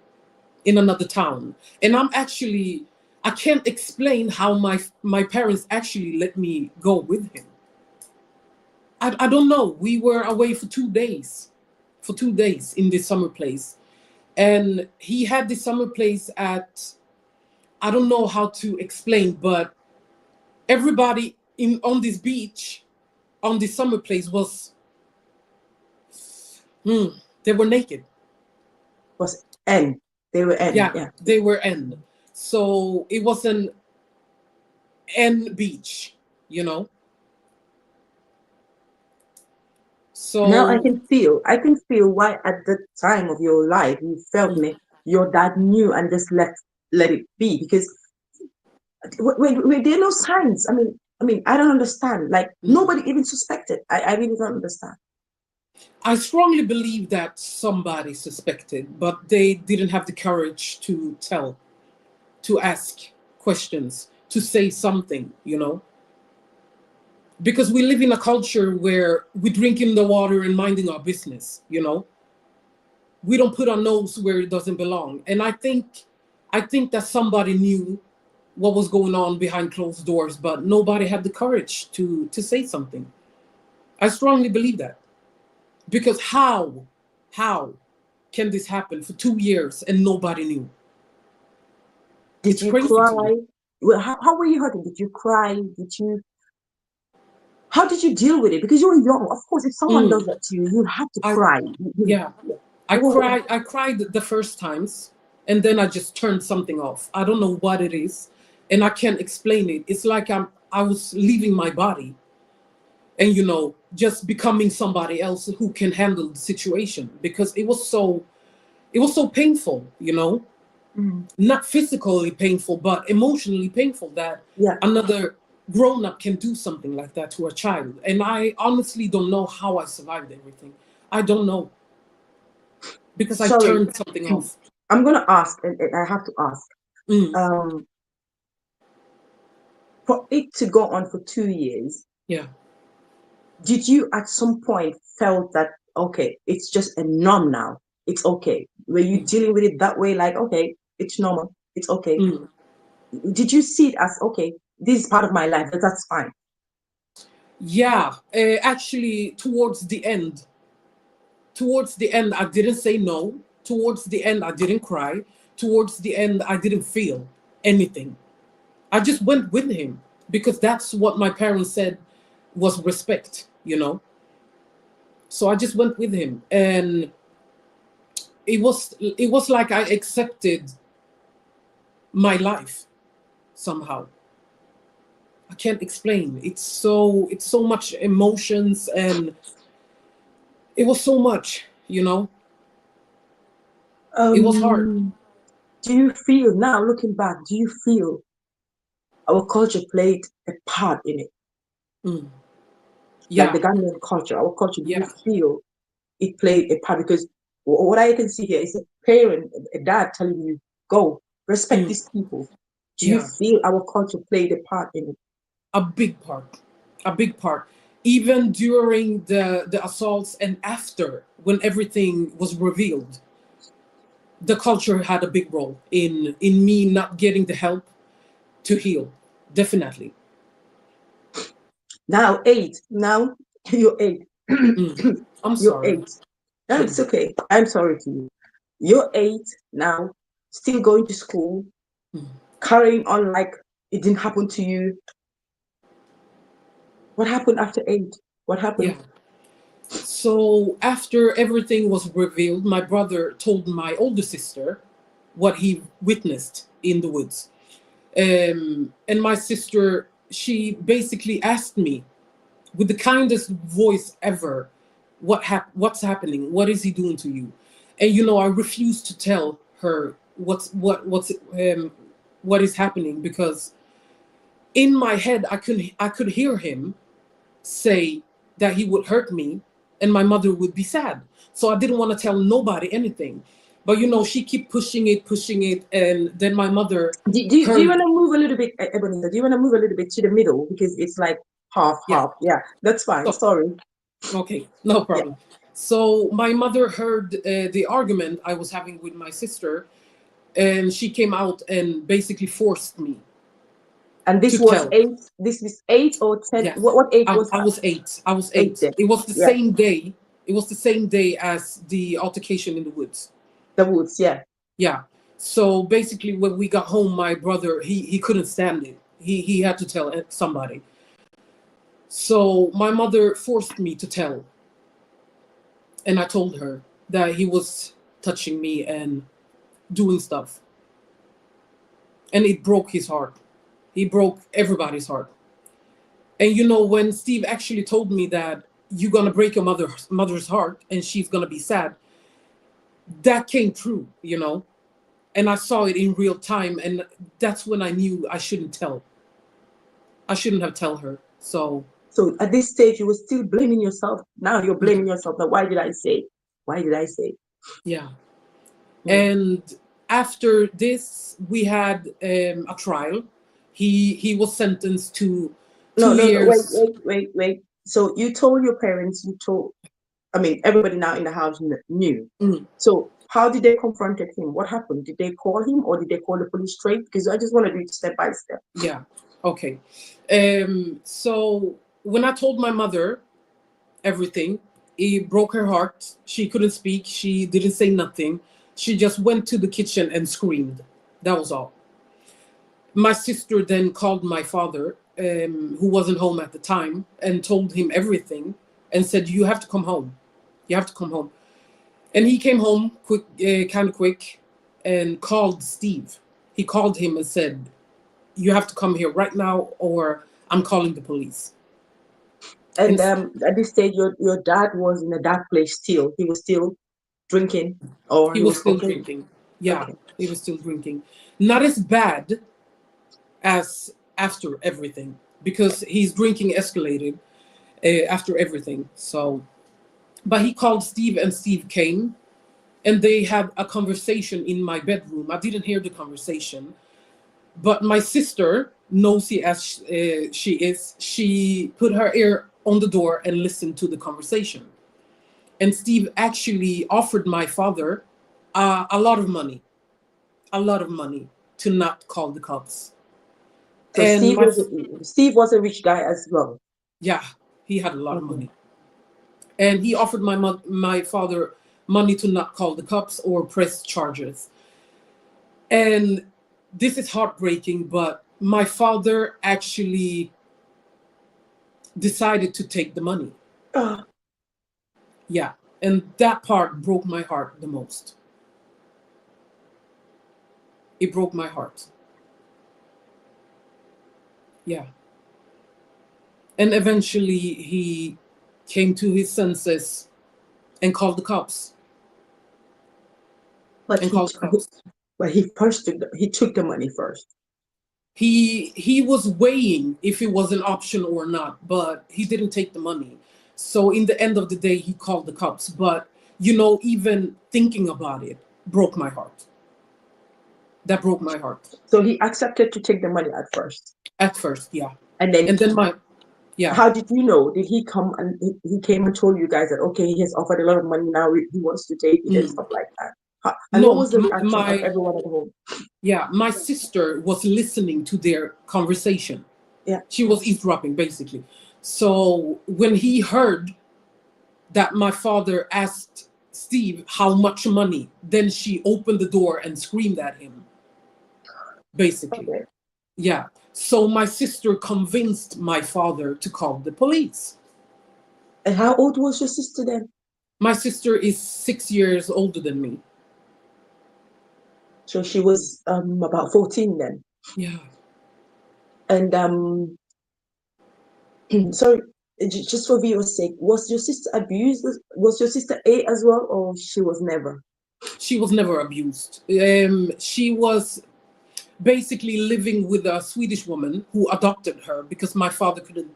in another town. And I can't explain how my parents actually let me go with him. I don't know. We were away for 2 days, in this summer place. And he had this summer place at, I don't know how to explain, but everybody on this beach, on this summer place they were naked. was N? They were N, Yeah, yeah. they were N. So it was an N beach, you know. Now So I can feel why at the time of your life you felt me, your dad knew and just let it be, because when there are no signs. I mean, I don't understand. Like nobody even suspected. I really don't understand. I strongly believe that somebody suspected, but they didn't have the courage to tell, to ask questions, to say something, you know. Because we live in a culture where we drink in the water and minding our business, you know. We don't put our nose where it doesn't belong. And I think that somebody knew what was going on behind closed doors, but nobody had the courage to say something. I strongly believe that. Because how can this happen for 2 years and nobody knew? Did It's you crazy to me. cry? Well, how were you hurting? Did you cry? How did you deal with it? Because you were young. Of course, if someone does that to you, you have to I cry. Yeah. Oh, I cried the first times and then I just turned something off. I don't know what it is and I can't explain it. It's like I was leaving my body and, you know, just becoming somebody else who can handle the situation, because it was so painful, you know. Not physically painful, but emotionally painful that yeah. another grown-up can do something like that to a child. And I honestly don't know how I survived everything. I don't know, because I Sorry, turned something off. I'm gonna ask, and I have to ask. Mm, Um, for it to go on for 2 years, yeah. did you at some point felt that okay, it's just a norm now? It's okay. Were you Mm, dealing with it that way? Like, okay, it's normal. It's okay. mm. Did you see it as okay? This is part of my life. That's fine. Yeah, actually, towards the end, I didn't say no. Towards the end, I didn't cry. Towards the end, I didn't feel anything. I just went with him because that's what my parents said was respect, you know. So I just went with him, and it was like I accepted my life somehow. I can't explain. It's so much emotions, and it was so much, you know. It was hard. Um, do you feel now, looking back, do you feel our culture played a part in it? Mm. Like the Yeah, Ghanaian culture, our culture, do you yeah. feel it played a part? Because what I can see here is a parent, a dad telling you, go, respect these people. Do you Yeah. feel our culture played a part in it? A big part, a big part. Even during the assaults and after, when everything was revealed, the culture had a big role in me not getting the help to heal. Definitely. Now 8. Now you're 8. I'm You're sorry. 8. No, it's okay. I'm sorry to you. You're 8 now, still going to school, carrying on like it didn't happen to you. What happened after 8? What happened? Yeah. So after everything was revealed, my brother told my older sister what he witnessed in the woods. And my sister, she basically asked me with the kindest voice ever, what's happening? What is he doing to you? And I refused to tell her what is happening, because in my head I could hear him say that he would hurt me and my mother would be sad. So I didn't want to tell nobody anything. But she kept pushing it, and then my mother Do you want heard. to move a little bit, Ebonita? Do you want to move a little bit to the middle because it's like half, Yeah. half? Yeah, that's fine. So, Sorry. okay, no Yeah, problem. So my mother heard the argument I was having with my sister, and she came out and basically forced me and to this was tell. 8. This is 8 or 10. Yes, What age was I that? was 8. I was 8 8. then. It was the Yeah, same day. It was the same day as the altercation in the woods. the woods. Yeah. Yeah. So basically, when we got home, my brother, he couldn't stand it. He had to tell somebody. So my mother forced me to tell, and I told her that he was touching me and doing stuff, and it broke his heart. He broke everybody's heart. And when Steve actually told me that you're gonna break your mother's heart and she's gonna be sad, that came true. And I saw it in real time, and that's when I knew I shouldn't tell. I shouldn't have tell her. So So at this stage, you were still blaming yourself. Now you're yeah, blaming yourself. Now, why did I say? Why did I say? yeah. Mm. And after this, we had a trial. He was sentenced to No, two no, no. Wait, years. wait, wait, wait. So you told your parents. I mean, everybody now in the house knew. Mm, So how did they confront him? What happened? Did they call him or did they call the police straight? Because I just want to do it step by step. yeah. Okay. So when I told my mother everything, it broke her heart. She couldn't speak. She didn't say nothing. She just went to the kitchen and screamed. That was all. My sister then called my father, who wasn't home at the time, and told him everything and said, "You have to come home. You have to come home." And he came home quick, kind of quick, and called Steve. He called him and said, "You have to come here right now, or I'm calling the police." And And at this stage, your dad was in a dark place still. He was still drinking or he he was was still cocaine. drinking. Yeah, Okay. he was still drinking. Not as bad as after everything, because his drinking escalated after everything. So, but he called Steve, and Steve came, and they had a conversation in my bedroom. I didn't hear the conversation, but my sister, nosy as she is, she put her ear on the door and listened to the conversation. And Steve actually offered my father a lot of money to not call the cops. So And Steve was a rich guy as well. yeah, he had a lot of Mhm. money, and he offered my father money to not call the cops or press charges. And this is heartbreaking, but my father actually decided to take the money. Ah, Yeah, and that part broke my heart the most. It broke my heart. Yeah. And eventually he came to his senses and called the cops. but And called the cops. he took the money first. He was weighing if it was an option or not, but he didn't take the money. So in the end of the day, he called the cops. But you know, even thinking about it broke my heart. That broke my heart. So he accepted to take the money at first. At first, yeah. And then yeah. How did you know? Did he come and he came and told you guys that, okay, he has offered a lot of money now, he wants to take it and stuff like that? And what was the reaction of everyone at home? Yeah, my sister was listening to their conversation. Yeah. She was eavesdropping, basically. So when he heard that my father asked Steve how much money, then she opened the door and screamed at him, basically. Okay. Yeah. So my sister convinced my father to call the police. And how old was your sister then? My sister is 6 years older than me. So she was about 14 then. Yeah. And so just for viewers' sake, was your sister abused? Was your sister A as well, or she was never? She was never abused. She was basically living with a Swedish woman who adopted her because my father couldn't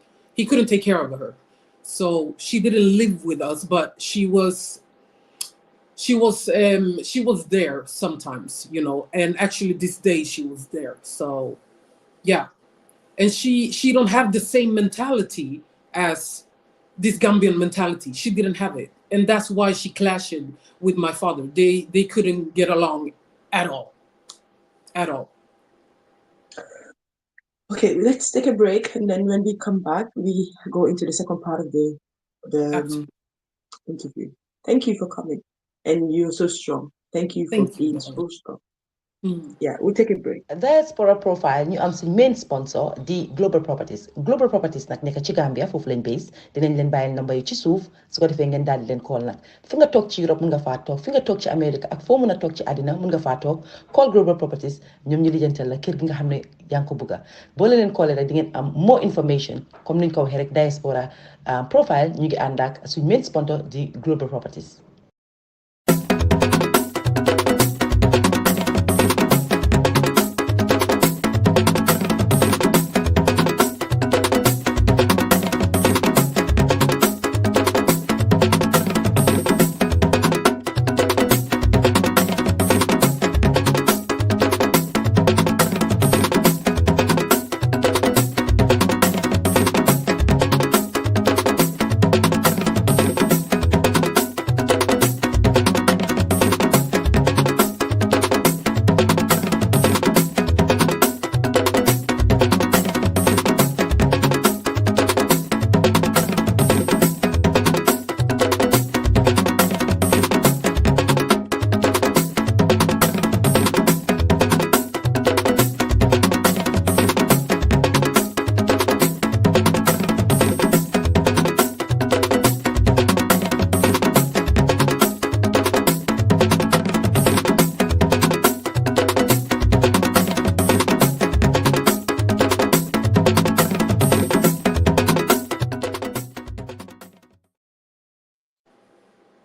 take care of her. So she didn't live with us, but she was there sometimes, you know, and actually this day she was there. So yeah. And she don't have the same mentality as this Gambian mentality. She didn't have it. And that's why she clashed with my father. They couldn't get along at all. At all. Okay, let's take a break, and then when we come back, we go into the second part of the interview. Thank you for coming, and you're so strong. Thank you for being so strong. Yeah, we'll take a break. Diaspora profile ñu am suñ main sponsor di Global Properties. Global Properties nag nekk ci Gambia foofu lañ base dinañ leen bàyyil number yi ci suuf su ko defee ngeen daal di leen call nag fi nga toog ci Europe mun nga faa toog fi nga toog ci Amérique ak foo mun a toog ci àddina mun nga faa toog call Global Properties ñoom ñu lijjantal la kër gi nga xam ne yaa ngi ko bëgga boo leen callee rek di ngeen am more information comme niñ ko waxee rek Diaspora profile ñu ngi ànd ak suñ main sponsor di Global Properties.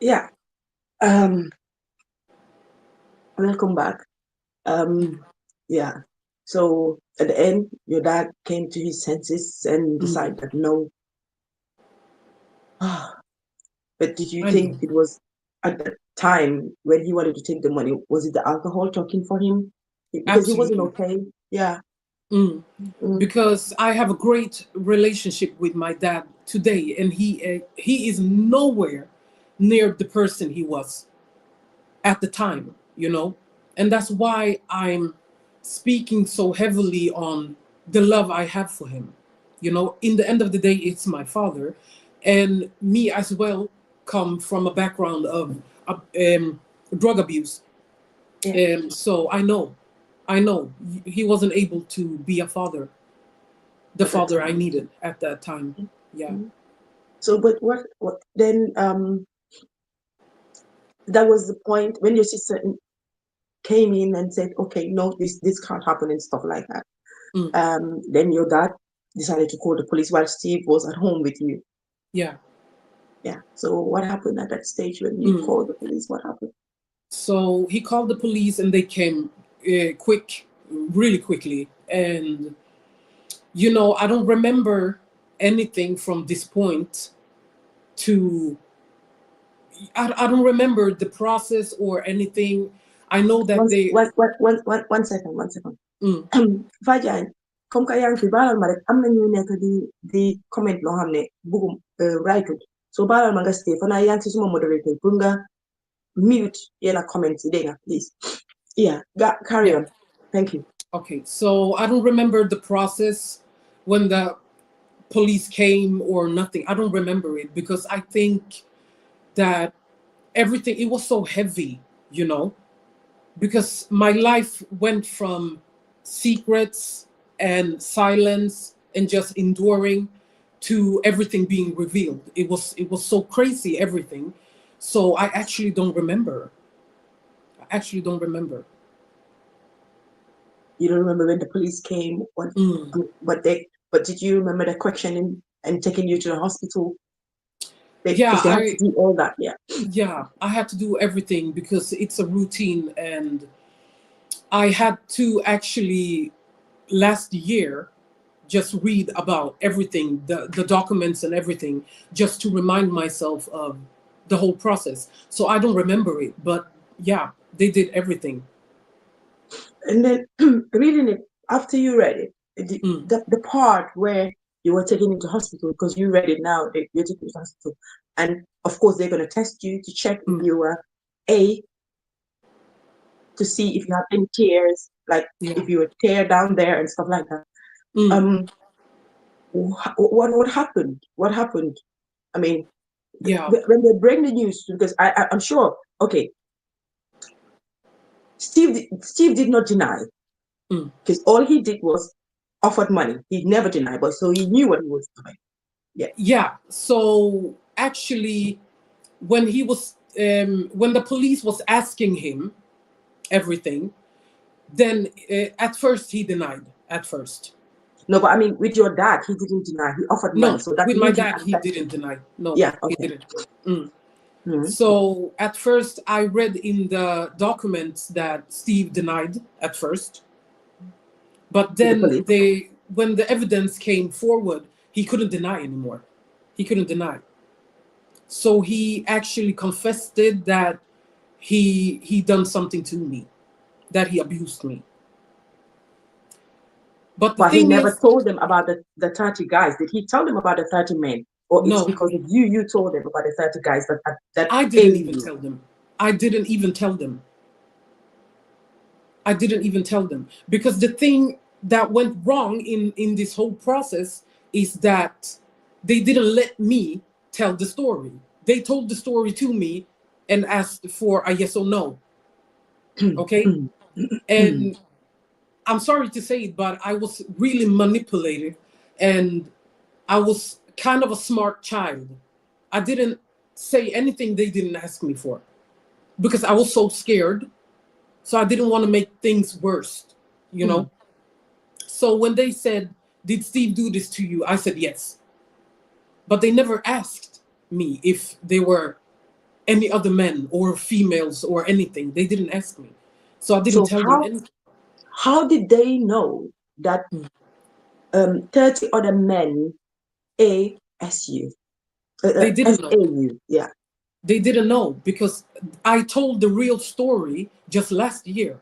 Yeah. Welcome back. Yeah. So at the end, your dad came to his senses and decided that no. But did you think it was at the time when he wanted to take the money, was it the alcohol talking for him? Because he wasn't okay. Yeah. Because I have a great relationship with my dad today, and he is nowhere near the person he was at the time, you know, and that's why I'm speaking so heavily on the love I have for him. You know, in the end of the day, it's my father, and me as well come from a background of drug abuse. So I know he wasn't able to be a father, the father I needed at that time. Yeah. So, but what then? That was the point when your sister came in and said, "Okay, no, this can't happen" and stuff like that. Then your dad decided to call the police while Steve was at home with you. Yeah. Yeah. So what happened at that stage when you called the police? What happened? So he called the police and they came really quickly. And, you know, I don't remember anything from this point to I don't remember the process or anything. I know that they. One second. Fadiane, comme que yaa ngi fi baalal ma rek am na ñu nekk di comment loo xam ne bugum right so baalal ma nga stay fanaa yaa ngi si suma moderator pour nga mute yenn comments yi dégg nga please. Yeah, carry on. Thank you. Okay, so I don't remember the process when the police came or nothing. I don't remember it because I think that everything, it was so heavy, you know, because my life went from secrets and silence and just enduring to everything being revealed. It was so crazy, everything. So I actually don't remember. I actually don't remember. You don't remember when the police came, but did you remember the questioning and taking you to the hospital? Yeah, they had to do all that. Yeah, I had to do everything because it's a routine, and I had to actually last year just read about everything, the documents and everything, just to remind myself of the whole process. So I don't remember it, but yeah, they did everything. And then reading it after you read it, the part where you were taken into hospital, because you read it now, you're taken to hospital, and of course they're going to test you to check if you were to see if you have any tears, like if you were tear down there and stuff like that. What happened? What happened? I mean, when they bring the news, because I'm sure. Okay, Steve did not deny, because all he did was offered money. He never denied, but so he knew what he was doing. Yeah. So actually, when he was when the police was asking him everything, then at first he denied. At first. No, but I mean, with your dad, he didn't deny. He offered money. No, So that with my dad, he didn't deny. No, yeah, he okay. didn't. So at first, I read in the documents that Steve denied at first, but then when the evidence came forward, he couldn't deny anymore. He couldn't deny. So he actually confessed it that he done something to me, that he abused me. But he never told them about the 30 guys. Did he tell them about the 30 men? Or it's because of you told them about the 30 guys that I didn't even tell them. I didn't even tell them. I didn't even tell them. Because the thing that went wrong in this whole process is that they didn't let me tell the story. They told the story to me and asked for a yes or no. Okay? And I'm sorry to say it, but I was really manipulated, and I was kind of a smart child. I didn't say anything they didn't ask me for because I was so scared. So I didn't want to make things worse, you know? So when they said, "Did Steve do this to you?" I said yes. But they never asked me if there were any other men or females or anything. They didn't ask me. So I didn't tell them anything. How did they know that 30 other men ASU? They didn't know. Yeah. They didn't know because I told the real story just last year.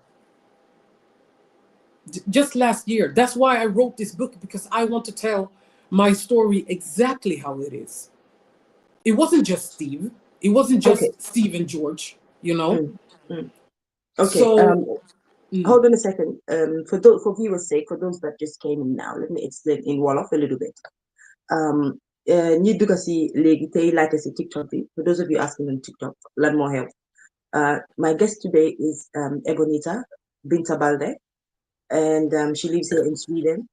Just last year. That's why I wrote this book, because I want to tell my story exactly how it is. It wasn't just Steve. It wasn't just Steve and George, you know? Okay. So, hold on a second. For viewers' sake, for those that just came in now, let me explain in Wolof a little bit. Ñi dugg si léegi tey laajte si TikTok bi. For those of you asking on TikTok, learn more help. My guest today is Ebonita Baldeh, and she lives here in Sweden.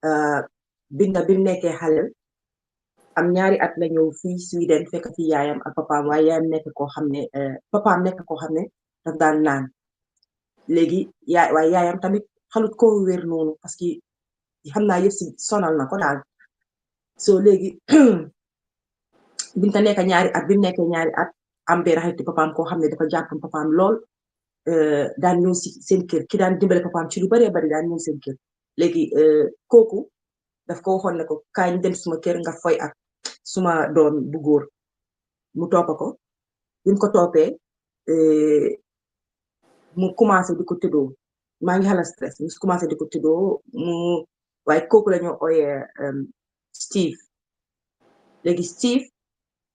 Binta bi mu nekkee xale am ñaari at la ñëw fii Sweden fekk fi yaayam ak papaam waaye yaayam nekk koo xam ne papaam nekk koo xam ne daf daan naan léegi waaye yaayam tamit xalut ko wér noonu parce que xam naa yëpp si sonal na ko daal so léegi Binta nekk ñaari at bi mu nekkee ñaari at am benn xaritu papaam koo xam ne dafa jàppoon papaam lool daan ñëw si seen kër ki daan dimbale papaam ci lu baree bari daan ñëw seen kër léegi kooku daf ko waxoon ne ko kaay ñu dem suma kër nga foy ak suma doom bu góor mu toppa ko bi mu ko toppee mu commencé di ko tëddoo maa ngi xala stress mu commencé di ko tëddoo mu waaye kooku la ñu ooyee Steve léegi Steve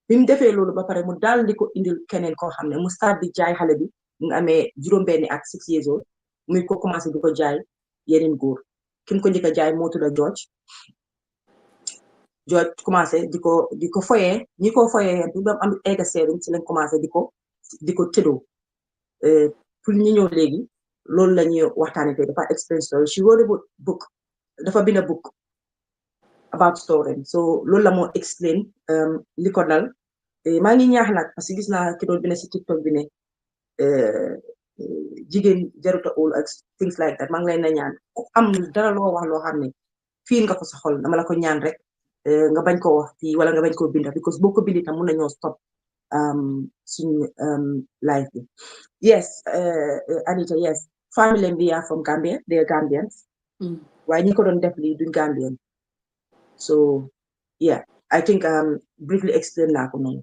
bi mu defee loolu ba pare mu daal di ko indil keneen koo xam ne mu start di jaay xale bi mu ngi amee juróom-benni at 6 years old muy ko commencé di ko jaay yeneen góor ki mu ko njëkk a jaay moo tudd George commencé di ko foyee ñi ko foyee yeen bi am egga seerum ci lañ commencé di ko tëddoo pour ñu ñëw léegi loolu la ñuy waxtaanee tey dafa experience story she wrote a book dafa bind a book about story so loolu la moo explain li ko dal maa ngi ñaax nag parce que gis naa ki doon bind si TikTok bi ne jigéen jaruta óol ak things like that maa ngi lay na ñaan ku am dara loo wax loo xam ne fii nga ko sa xol dama la ko ñaan rek nga bañ koo wax fii wala nga bañ koo binda because boo ko bindi tam mun nañoo stop suñu life bi yes Anita yes family bi are from Gambia they are Gambians waaye ñi ko doon def lii duñ Gambian so yeah I think briefly explain naa ko noonu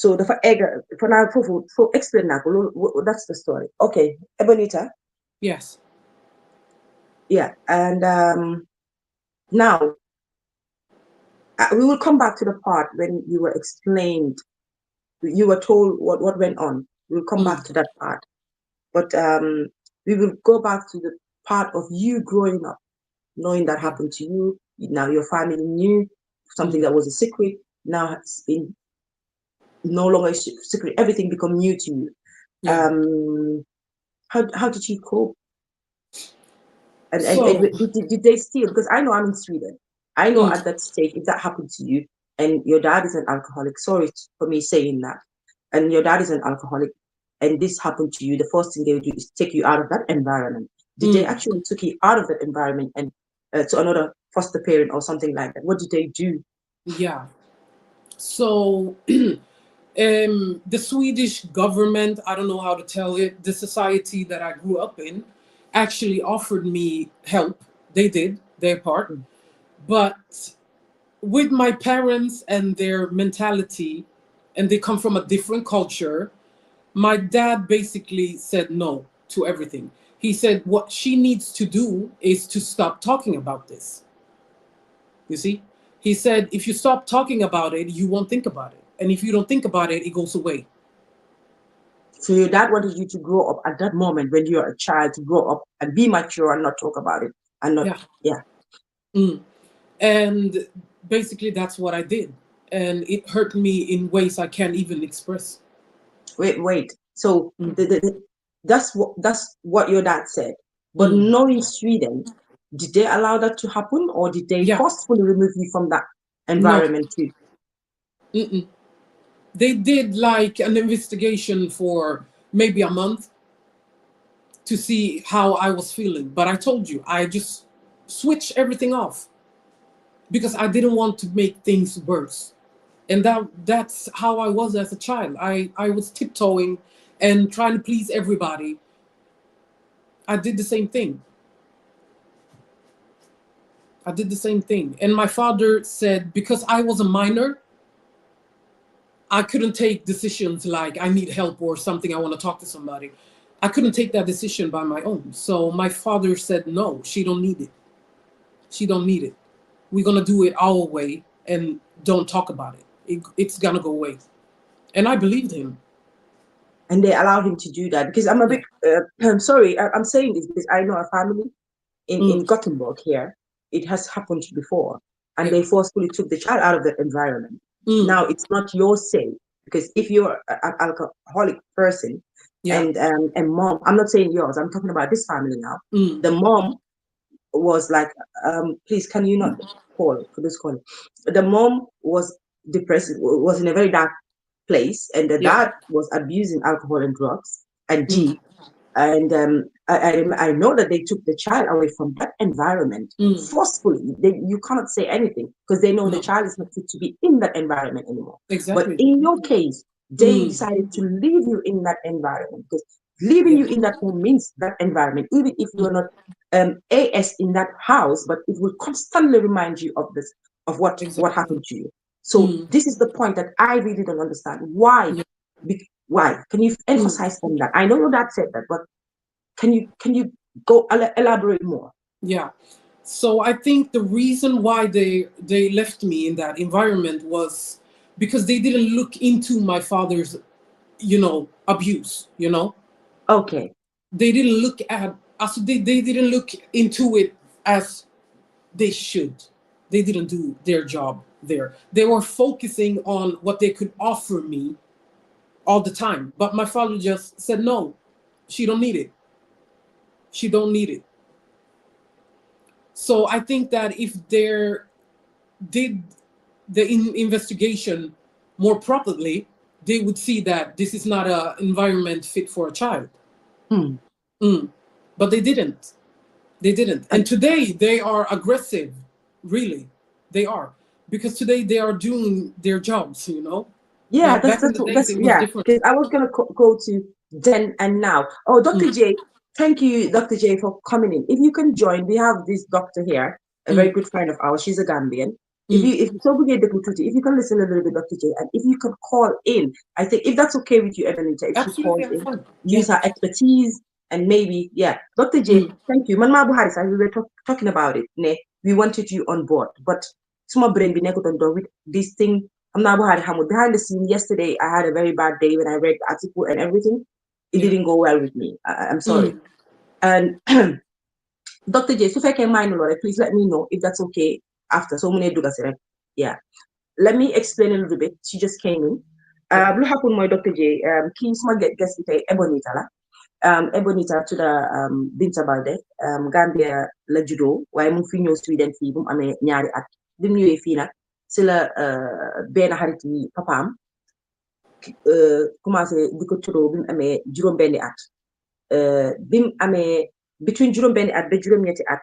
so dafa egg fanaa foofu explain naa ko loolu that's the story okay Ebonita Yes. yeah and now we will come back to the part when you were explained you were told what went on we'll come back to that part but we will go back to the part of you growing up knowing that happened to you now your family knew something that was a secret now it's been no longer a secret everything become new to you how did you cope and did they steal because I know I'm in Sweden I know at that stage if that happened to you and your dad is an alcoholic sorry for me saying that and your dad is an alcoholic and this happened to you the first thing they would do is take you out of that environment did they actually took you out of that environment and to another foster parent or something like that what did they do yeah so the Swedish government, I don't know how to tell it, the society that I grew up in actually offered me help. They did their part. But with my parents and their mentality, and they come from a different culture, my dad basically said no to everything. He said what she needs to do is to stop talking about this. You see? He said, if you stop talking about it, you won't think about it. And if you don't think about it, it goes away. So your dad wanted you to grow up at that moment when you're a child, to grow up and be mature and not talk about it. And not, And basically that's what I did. And it hurt me in ways I can't even express. Wait. So that's what your dad said. But knowing Sweden, did they allow that to happen or did they forcefully remove you from that environment too? They did like an investigation for maybe a month to see how I was feeling. But I told you, I just switched everything off because I didn't want to make things worse. And that's how I was as a child. I was tiptoeing and trying to please everybody. I did the same thing. And my father said, because I was a minor, I couldn't take decisions like I need help or something, I want to talk to somebody. I couldn't take that decision by my own. So my father said, no, she don't need it. She don't need it. We're going to do it our way and don't talk about it. It's going to go away. And I believed him. And they allowed him to do that because I'm a bit, I'm sorry, I'm saying this because I know a family in Gothenburg here. It has happened before. And they forcefully took the child out of the environment. Now it's not your say because if you're an alcoholic person and mom, I'm not saying yours, I'm talking about this family now. The mom was like, please, can you not call for this call? The mom was depressed, was in a very dark place, and the dad was abusing alcohol and drugs and deep. And I know that they took the child away from that environment forcefully. You cannot say anything because they know the child is not fit to be in that environment anymore. Exactly. But in your case, they decided to leave you in that environment because leaving you in that home means that environment, even if you're not AS in that house, but it will constantly remind you of this, of what happened to you. So this is the point that I really don't understand. Why Why? Can you emphasize on that? I know your dad said that, but can you go elaborate more? Yeah. So I think the reason why they left me in that environment was because they didn't look into my father's, abuse, Okay. They didn't look at us, they didn't look into it as they should. They didn't do their job there. They were focusing on what they could offer me all the time. But my father just said, no, she don't need it. She don't need it. So I think that if they did the investigation more properly, they would see that this is not an environment fit for a child. But they didn't. They didn't. And today they are aggressive, really. They are. Because today they are doing their jobs, Yeah, Back in the days, it was yeah. different. Because I was gonna go to then and now. Oh, Dr. J, thank you, Dr. J, for coming in. If you can join, we have this doctor here, a very good friend of ours. She's a Gambian. If you can listen a little bit, Dr. J, and if you can call in, I think if that's okay with you, Ebonita, if she calls Absolutely, in, fine. use her expertise, and maybe, yeah. Dr. J, thank you. Man Buhari, we were talking about it. Ne? We wanted you on board, but small brain be nekut on board with this thing. I'm not behind the scene. Yesterday, I had a very bad day when I read the article and everything. It didn't go well with me. I'm sorry. And Dr. J, so if I can mind, please let me know if that's okay after. So yeah. Let me explain a little bit. She just came in. What happened, my Dr. J? Key small guest today, Ebonita la. Ebonita to the Binta Baldeh, Gambia la judo, waaye mu fi ñëw Sweden fii bu mu amee ñaari at. Bi mu ñëwee fii nag si la benn xarit yi papaam commencé di ko tuddoo bi mu amee juróom-benni at. Bi mu amee between juróom-benni at ba juróom-ñetti at.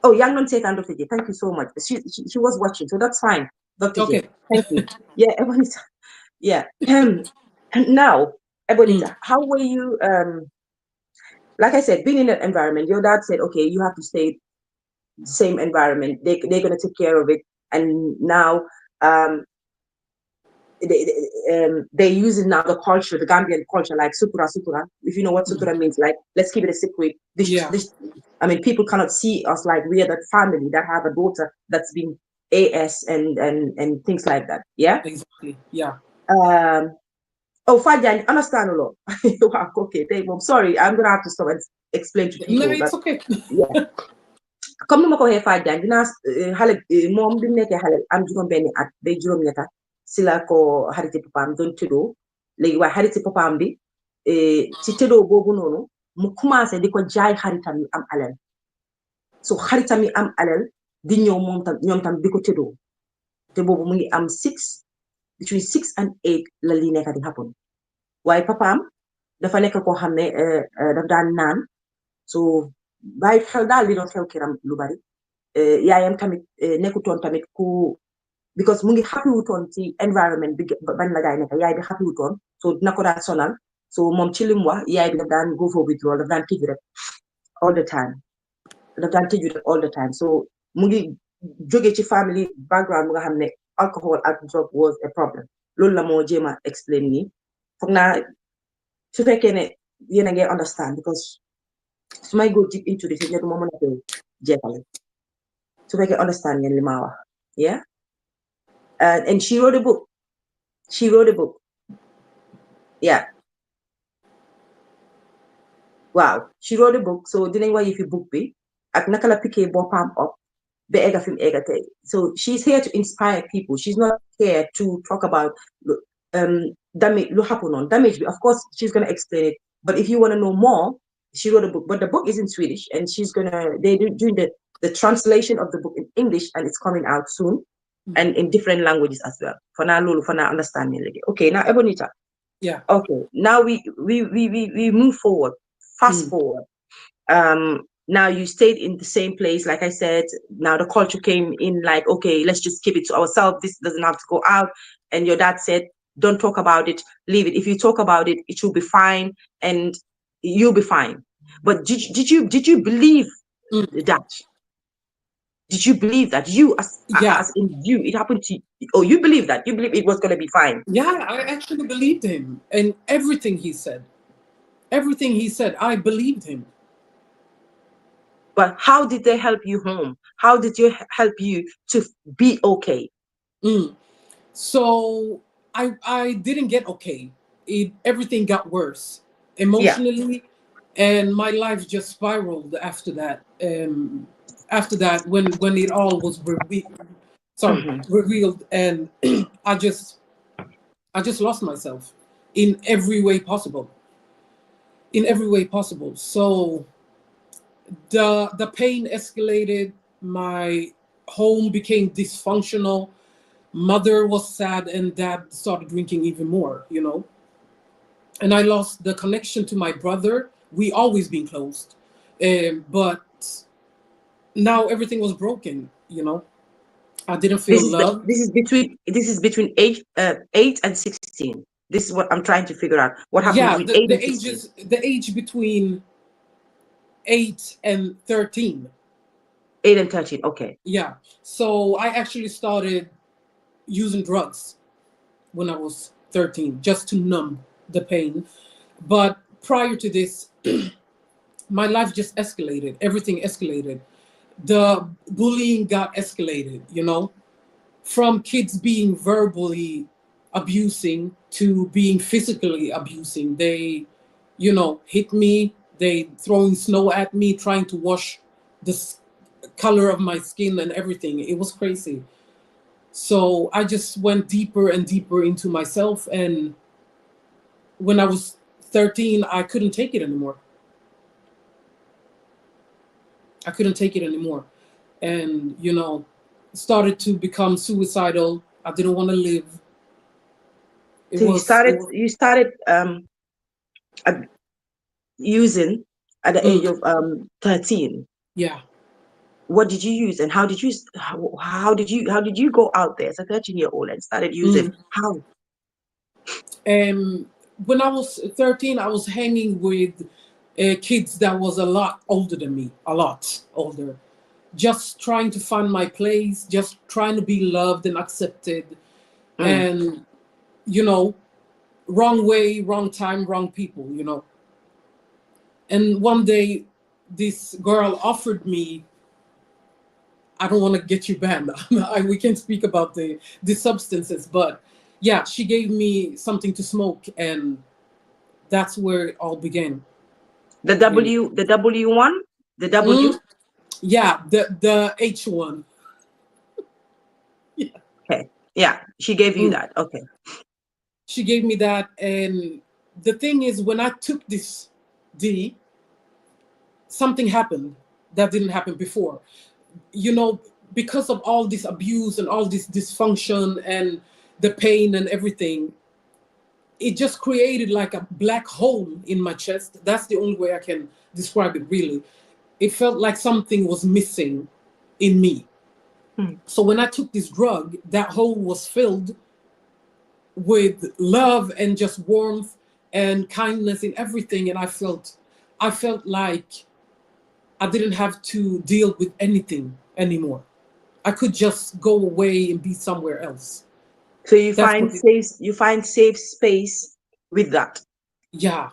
Oh, young non seetaan Dr. J, thank you so much. She was watching, so that's fine. Dr. J, thank you. Yeah, Ebonita. Yeah. Now, Ebonita, how were you? Like I said, being in that environment, your dad said, okay, you have to stay the same environment. They're going to take care of it. And now they're using now the culture, the Gambian culture, like sutura. If you know what sutura means, like, let's keep it a secret. I mean, people cannot see us like we are that family that have a daughter that's been AS and things like that. Yeah? Exactly. Yeah. Oh, Fajan, understand a lot. Okay, I'm sorry. I'm going to have to stop and explain to people. No, it's okay. Yeah. Comme numa ko waxee Fadiane dinaa xale moom bi mu nekkee xale am juróom-benni at ba juróom-ñetta si la ko xariti papaam doon tëddoo léegi waaye xariti papaam bi ci tëddoo boobu noonu mu commencé di ko jaay xaritam yi am alal so xaritam yi am alal di ñëw moom tam ñoom tam di ko tëddoo te boobu mu ngi am between 6 and 8 la lii nekk di happen waaye papaam dafa nekk koo xam ne daf daan naan so bàyyi xel daal li doon xew kiram lu bari yaayam tamit nekkutoon tamit ku because mu ngi happy wutoon ci environment bi ban la gaay nekk yaay bi happy wutoon so dina ko daan sonal so moom ci lim wax yaay bi daf daan go for withdrawal daf daan tëju rek all the time so mu ngi jóge ci family background bu nga xam ne alcohol ak drug was a problem loolu la moo jéem a explain nii foog naa su fekkee ne yéen a ngi understand because su may go deep into this ne du ma mën a ko jeexale su fekkee understand ngeen li ma wax yeah and she wrote a book yeah wow she wrote a book so dinañ wax yi fi book bi ak naka la piqué boppam up ba egga fi mu egga tey so she's here to inspire people she's not here to talk about damage lu happen on damage of course she's going to explain it but if you want to know more she wrote a book but the book is in Swedish and they're doing the translation of the book in English and it's coming out soon and in different languages as well for now understand me okay now Ebonita yeah okay now we move forward fast forward now you stayed in the same place like I said now the culture came in like okay let's just keep it to ourselves this doesn't have to go out and your dad said don't talk about it leave it if you talk about it it will be fine and you'll be fine but did you believe that Did you believe that? You, Yeah. as in you, it happened to you. Oh, you believe that? You believe it was going to be fine? Yeah, I actually believed him and everything he said. Everything he said, I believed him. But how did they help you home? How did you help you to be okay? Mm. So I didn't get okay. Everything got worse Yeah. emotionally, and my life just spiraled after that. After that, when it all was Hmm. revealed, and I just lost myself in every way possible. In every way possible. So the pain escalated. My home became dysfunctional. Mother was sad, and dad started drinking even more. And I lost the connection to my brother. We always been close, but now everything was broken. I didn't feel love. This is between 8 and 16. This is what I'm trying to figure out. What happened Yeah, between 8 and 16? the age between 8 and 13. 8 and 13. Okay. Yeah, so I actually started using drugs when I was 13 just to numb the pain. But prior to this, my life just escalated. Everything escalated. The bullying got escalated, from kids being verbally abusing to being physically abusing. They hit me, they throwing snow at me, trying to wash the color of my skin and everything. It was crazy. So I just went deeper and deeper into myself. And when I was 13, I couldn't take it anymore. I couldn't take it anymore. And, started to become suicidal. I didn't want to live. So It was, you started ab- using at the age mm, of 13. yeah. What did you use, and how did you go out there as a 13-year-old and started using? Mm. How? And when I was 13, I was hanging with kids that was a lot older than me, a lot older. Just trying to find my place, just trying to be loved and accepted. Mm. And, you know, wrong way, wrong time, wrong people. And one day, this girl offered me, I don't want to get you banned. We can speak about the substances, but yeah, she gave me something to smoke, and that's where it all began. Really. The W1, the Mm, W. yeah, the H1. Yeah. Okay, yeah, she gave you Mm. that. Okay. She gave me that, and the thing is, when I took this D, something happened that didn't happen before. You know, because of all this abuse and all this dysfunction and the pain and everything, it just created like a black hole in my chest. That's the only way I can describe it, really. It felt like something was missing in me. Mm. So when I took this drug, that hole was filled with love and just warmth and kindness in everything. And I felt like I didn't have to deal with anything anymore. I could just go away and be somewhere else. So That's what it, you find safe space with that. yeah,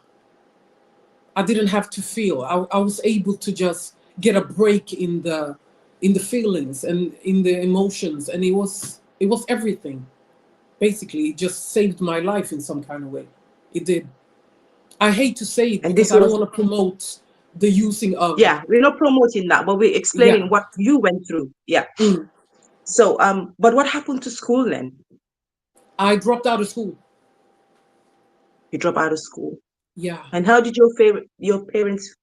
I didn't have to feel. I was able to just get a break in the feelings and in the emotions, and it was everything. Basically, it just saved my life in some kind of way. It did. I hate to say it And because this I don't was, want to promote the using of. yeah, we're not promoting that, but we're explaining Yeah. what you went through. Yeah. Mm. So but what happened to school then? I dropped out of school. You drop out of school. Yeah. And how did your parents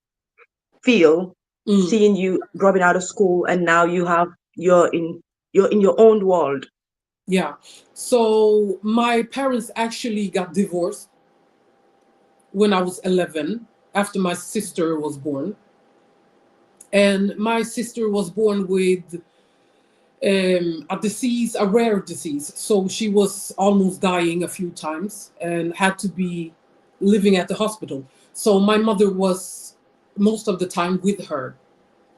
feel Mm. seeing you dropping out of school, and now you're in your own world? Yeah. So my parents actually got divorced when I was 11 after my sister was born. And my sister was born with a disease, a rare disease. So she was almost dying a few times and had to be living at the hospital. So my mother was most of the time with her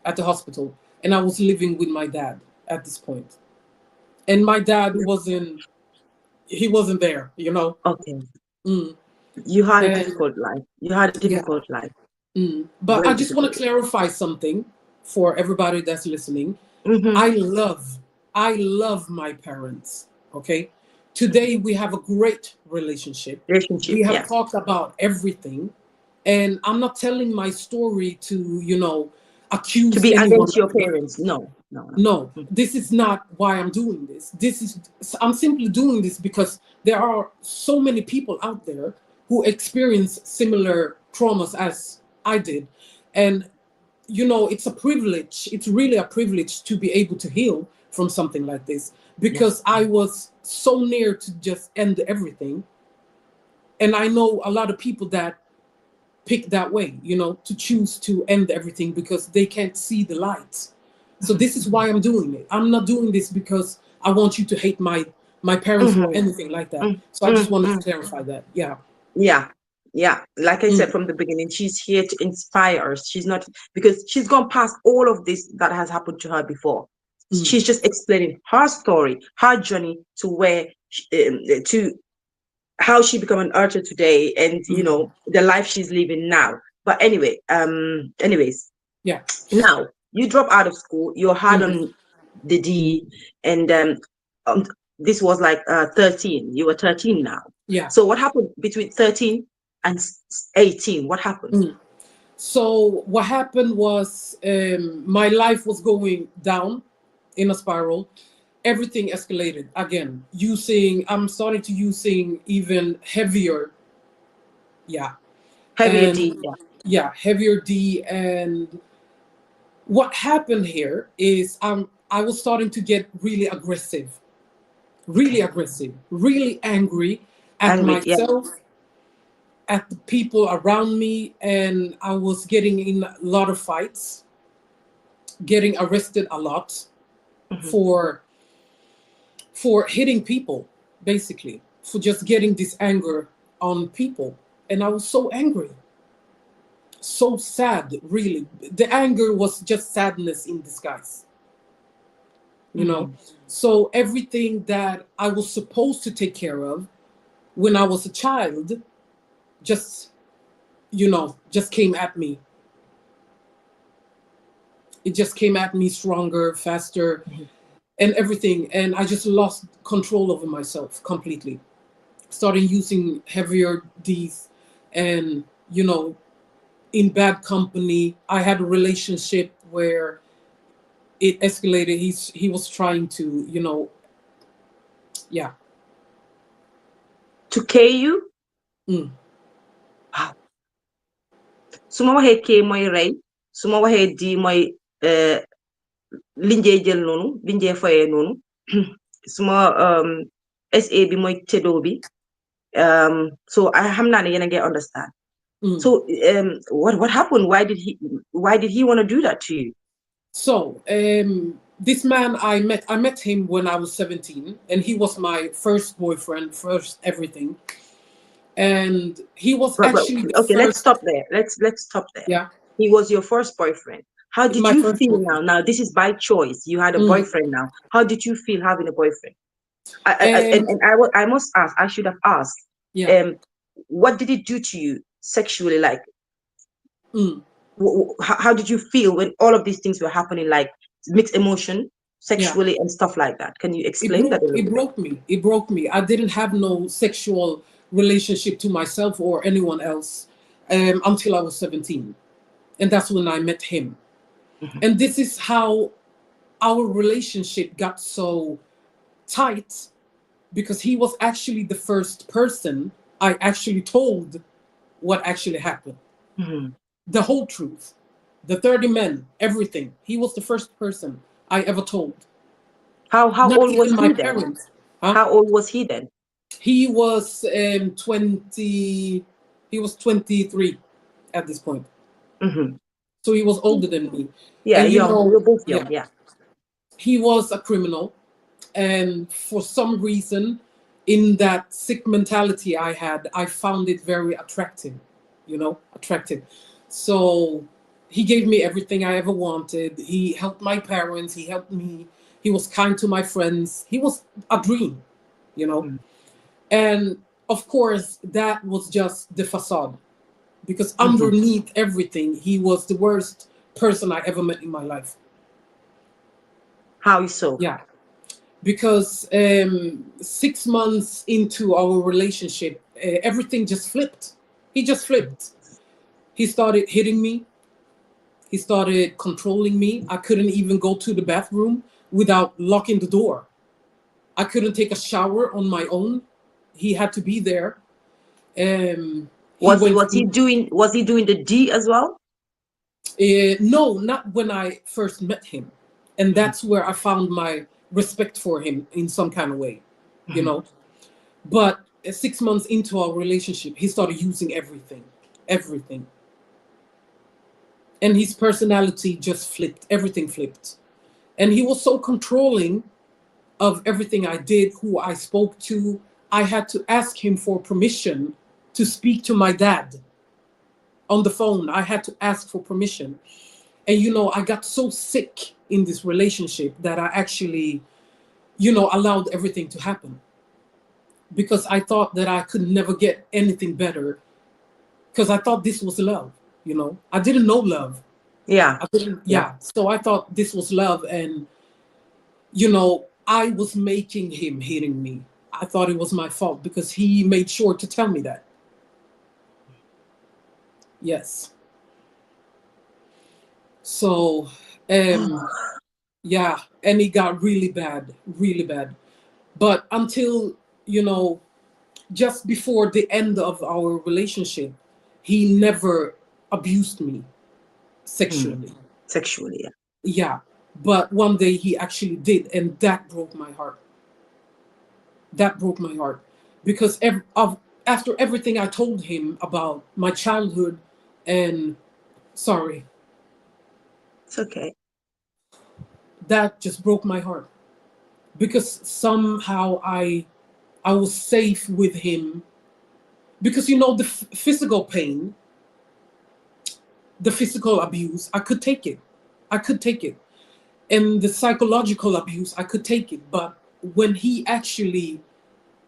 at the hospital. and I was living with my dad at this point. And my dad wasn't there, you know. Okay. Mm. You had a And difficult life. You had a yeah. difficult life. But Very I just want difficult. to clarify something for everybody that's listening. Mm-hmm. I love my parents. Okay. Today we have a great relationship. Relationship, We have yes. talked about everything. And I'm not telling my story to, you know, To accuse be anyone against of your anything. parents. No, no, no. No, this is not why I'm doing this. I'm simply doing this because there are so many people out there who experience similar traumas as I did. And, you know, it's a privilege. It's really a privilege to be able to heal from something like this, because Yes. I was so near to just end everything. And I know a lot of people that pick that way, you know, to choose to end everything because they can't see the light. So this is why I'm doing it. I'm not doing this because I want you to hate my parents or Mm-hmm. anything like that. So I just wanted to Mm-hmm. clarify that. Yeah. Yeah. Yeah. Like I said Mm. from the beginning, she's here to inspire us. She's not, because she's gone past all of this that has happened to her before. Mm. She's just explaining her story, her journey to where, to how she become an archer today, and you know the life she's living now. But anyway, anyways, Yeah. now you drop out of school, you're hard Mhm. on the D, and um, this was like 13. You were 13 now. Yeah. So what happened between 13 and 18? What happened? Mm. So what happened was, my life was going down in a spiral. Everything escalated again. I'm starting to using even heavier. Yeah. Heavier And D, yeah. yeah, heavier D. And what happened here is, I was starting to get really Okay. aggressive, really angry at Angry, yeah. myself, at the people around me, and I was getting in a lot of fights, getting arrested a lot Mhm. for hitting people, basically, for just getting this anger on people. And I was so angry, so sad, really. The anger was just sadness in disguise, you know. Mhm. So everything that I was supposed to take care of when I was a child just, you know, just came at me. It just came at me stronger, faster, Mhm. and everything. And I just lost control over myself completely. Started using heavier D's, and, you know, in bad company. I had a relationship where it escalated. He was trying to, you know, yeah. To KU? Mm. Wow. Su ma waxee K mooy rey, su ma waxee D mooy linjee jël noonu, linjee foyee noonu. Suma SA bi mooy tedo bi. So I xam naa ne yéen a ngi understand. Mm. So what happened? Why did he want to do that to you? So this man, I met him when I was 17, and he was my first boyfriend, first everything. And he was But actually the okay, let's first. stop there. Let's stop there. Yeah, He was your first boyfriend. How did my you first feel now? boyfriend. Now this is by choice. You had a Mm. boyfriend now. How did you feel having a boyfriend? And I must ask. I should have asked. yeah. What did it do to you sexually? Like, Mm. how did you feel when all of these things were happening? Like mixed emotion, Yeah. sexually, and stuff like that. Can you It explain that broke a it little bit? broke me. It broke me. I didn't have no sexual relationship to myself or anyone else until I was 17. And that's when I met him. Mhm. And this is how our relationship got so tight, because he was actually the first person I actually told what actually happened. Mhm. The whole truth. The 30 men, everything. He was the first person I ever told. How Not old was even my he then? parents. Huh? How old was he then? He was 20, he was 23 at this point. Mhm. So he was older than me. Yeah, And, you young. We know, were both yeah, young. Yeah. he was a criminal. And for some reason, in that sick mentality I had, I found it very attractive, you know, attractive. So He gave me everything I ever wanted. He helped my parents. He helped me. He was kind to my friends. He was a dream, you know. And of course, that was just the facade, because underneath everything, he was the worst person I ever met in my life. How so? Yeah, because 6 months into our relationship, everything just flipped. He just flipped. He started hitting me. He started controlling me. I couldn't even go to the bathroom without locking the door. I couldn't take a shower on my own. He had to be there. Was he doing the D as well? No, not when I first met him. And that's where I found my respect for him in some kind of way, you know. But 6 months into our relationship, he started using everything, everything. And his personality just flipped. Everything flipped. And he was so controlling of everything I did, who I spoke to. I had to ask him for permission to speak to my dad on the phone. I had to ask for permission. And, you know, I got so sick in this relationship that I actually, you know, allowed everything to happen. Because I thought that I could never get anything better. Because I thought this was love, you know. I didn't know love. Yeah. So I thought this was love. And, you know, I was making him hitting me. I thought it was my fault because he made sure to tell me that. Yes. So, yeah, and it got really bad, really bad. But until, you know, just before the end of our relationship, he never abused me sexually. Sexually, yeah. Yeah. But one day he actually did, and that broke my heart. That broke my heart. Because after everything I told him about my childhood and, sorry, It's okay. that just broke my heart. Because somehow I was safe with him. Because, you know, the physical pain, the physical abuse, I could take it. I could take it. And the psychological abuse, I could take it. But when he actually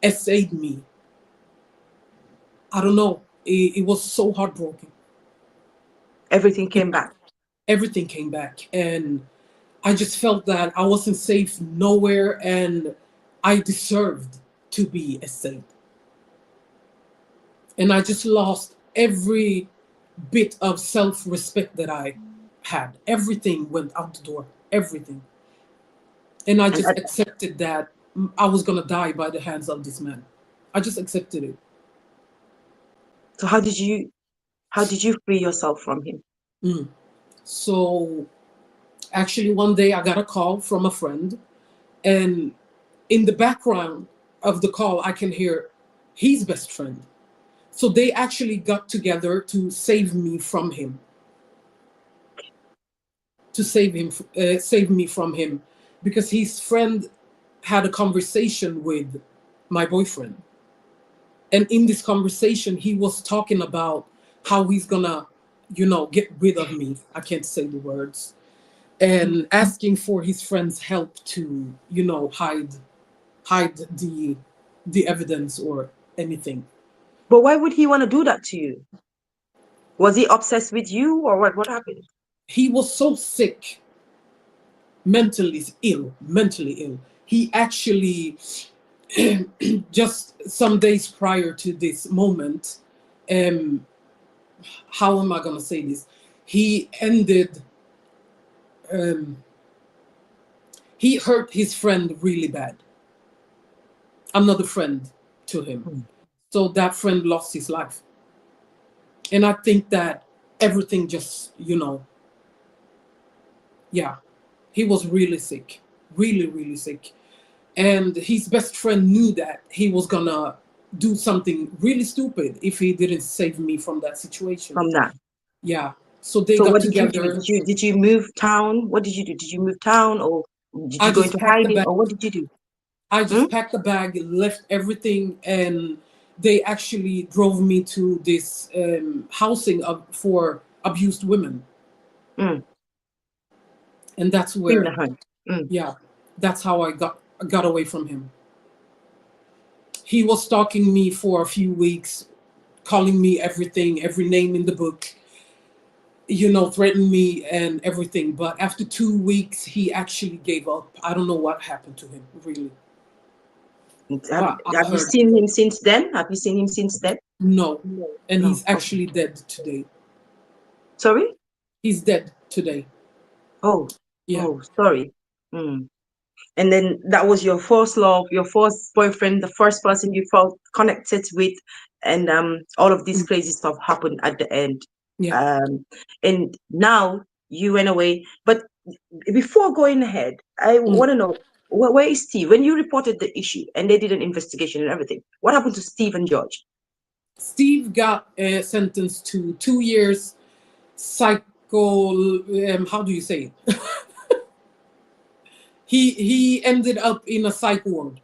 essayed me, I don't know, it was so heartbroken. Everything came back. Everything came back. And I just felt that I wasn't safe nowhere, and I deserved to be essayed. And I just lost every bit of self-respect that I had. Everything went out the door. Everything. And I just accepted that I was gonna die by the hands of this man. I just accepted it. So how did you free yourself from him? So actually one day I got a call from a friend, and in the background of the call I can hear his best friend. So they actually got together to save me from him. To save me from him, because his friend had a conversation with my boyfriend. And in this conversation, he was talking about how he's gonna, you know, get rid of me. I can't say the words. And asking for his friend's help to, you know, hide the evidence or anything. But why would he want to do that to you? Was he obsessed with you, or what happened? He was so sick, mentally ill. He actually, just some days prior to this moment, how am I going to say this? He ended, he hurt his friend really bad. Another friend to him. So that friend lost his life. And I think that everything just, you know, yeah, he was really sick, really, really sick. And his best friend knew that he was gonna do something really stupid if he didn't save me from that situation. From that. Yeah. So they So got what did together. you do? Did you move town? What did you do? Did you move town, or did you go into hiding, or what did you do? I just packed the bag, left everything, and they actually drove me to this housing for abused women. Mm. And that's In where, the hand. Mm. yeah, that's how I got away from him. He was stalking me for a few weeks, calling me everything, every name in the book, threatened me and everything. But after 2 weeks, he actually gave up. I don't know what happened to him, really. Have, But I have you heard seen him since then? Have you seen him since then? no. And No. he's actually dead today. Sorry? He's dead today. Oh, Yeah. oh, sorry. Mm. And then that was your first love, your first boyfriend, the first person you felt connected with, and all of this crazy stuff happened at the end. Yeah. And now you went away. But before going ahead, I want to know where is Steve? When you reported the issue and they did an investigation and everything, what happened to Steve and George? Steve got sentenced to 2 years how do you say it? He ended up in a psych ward.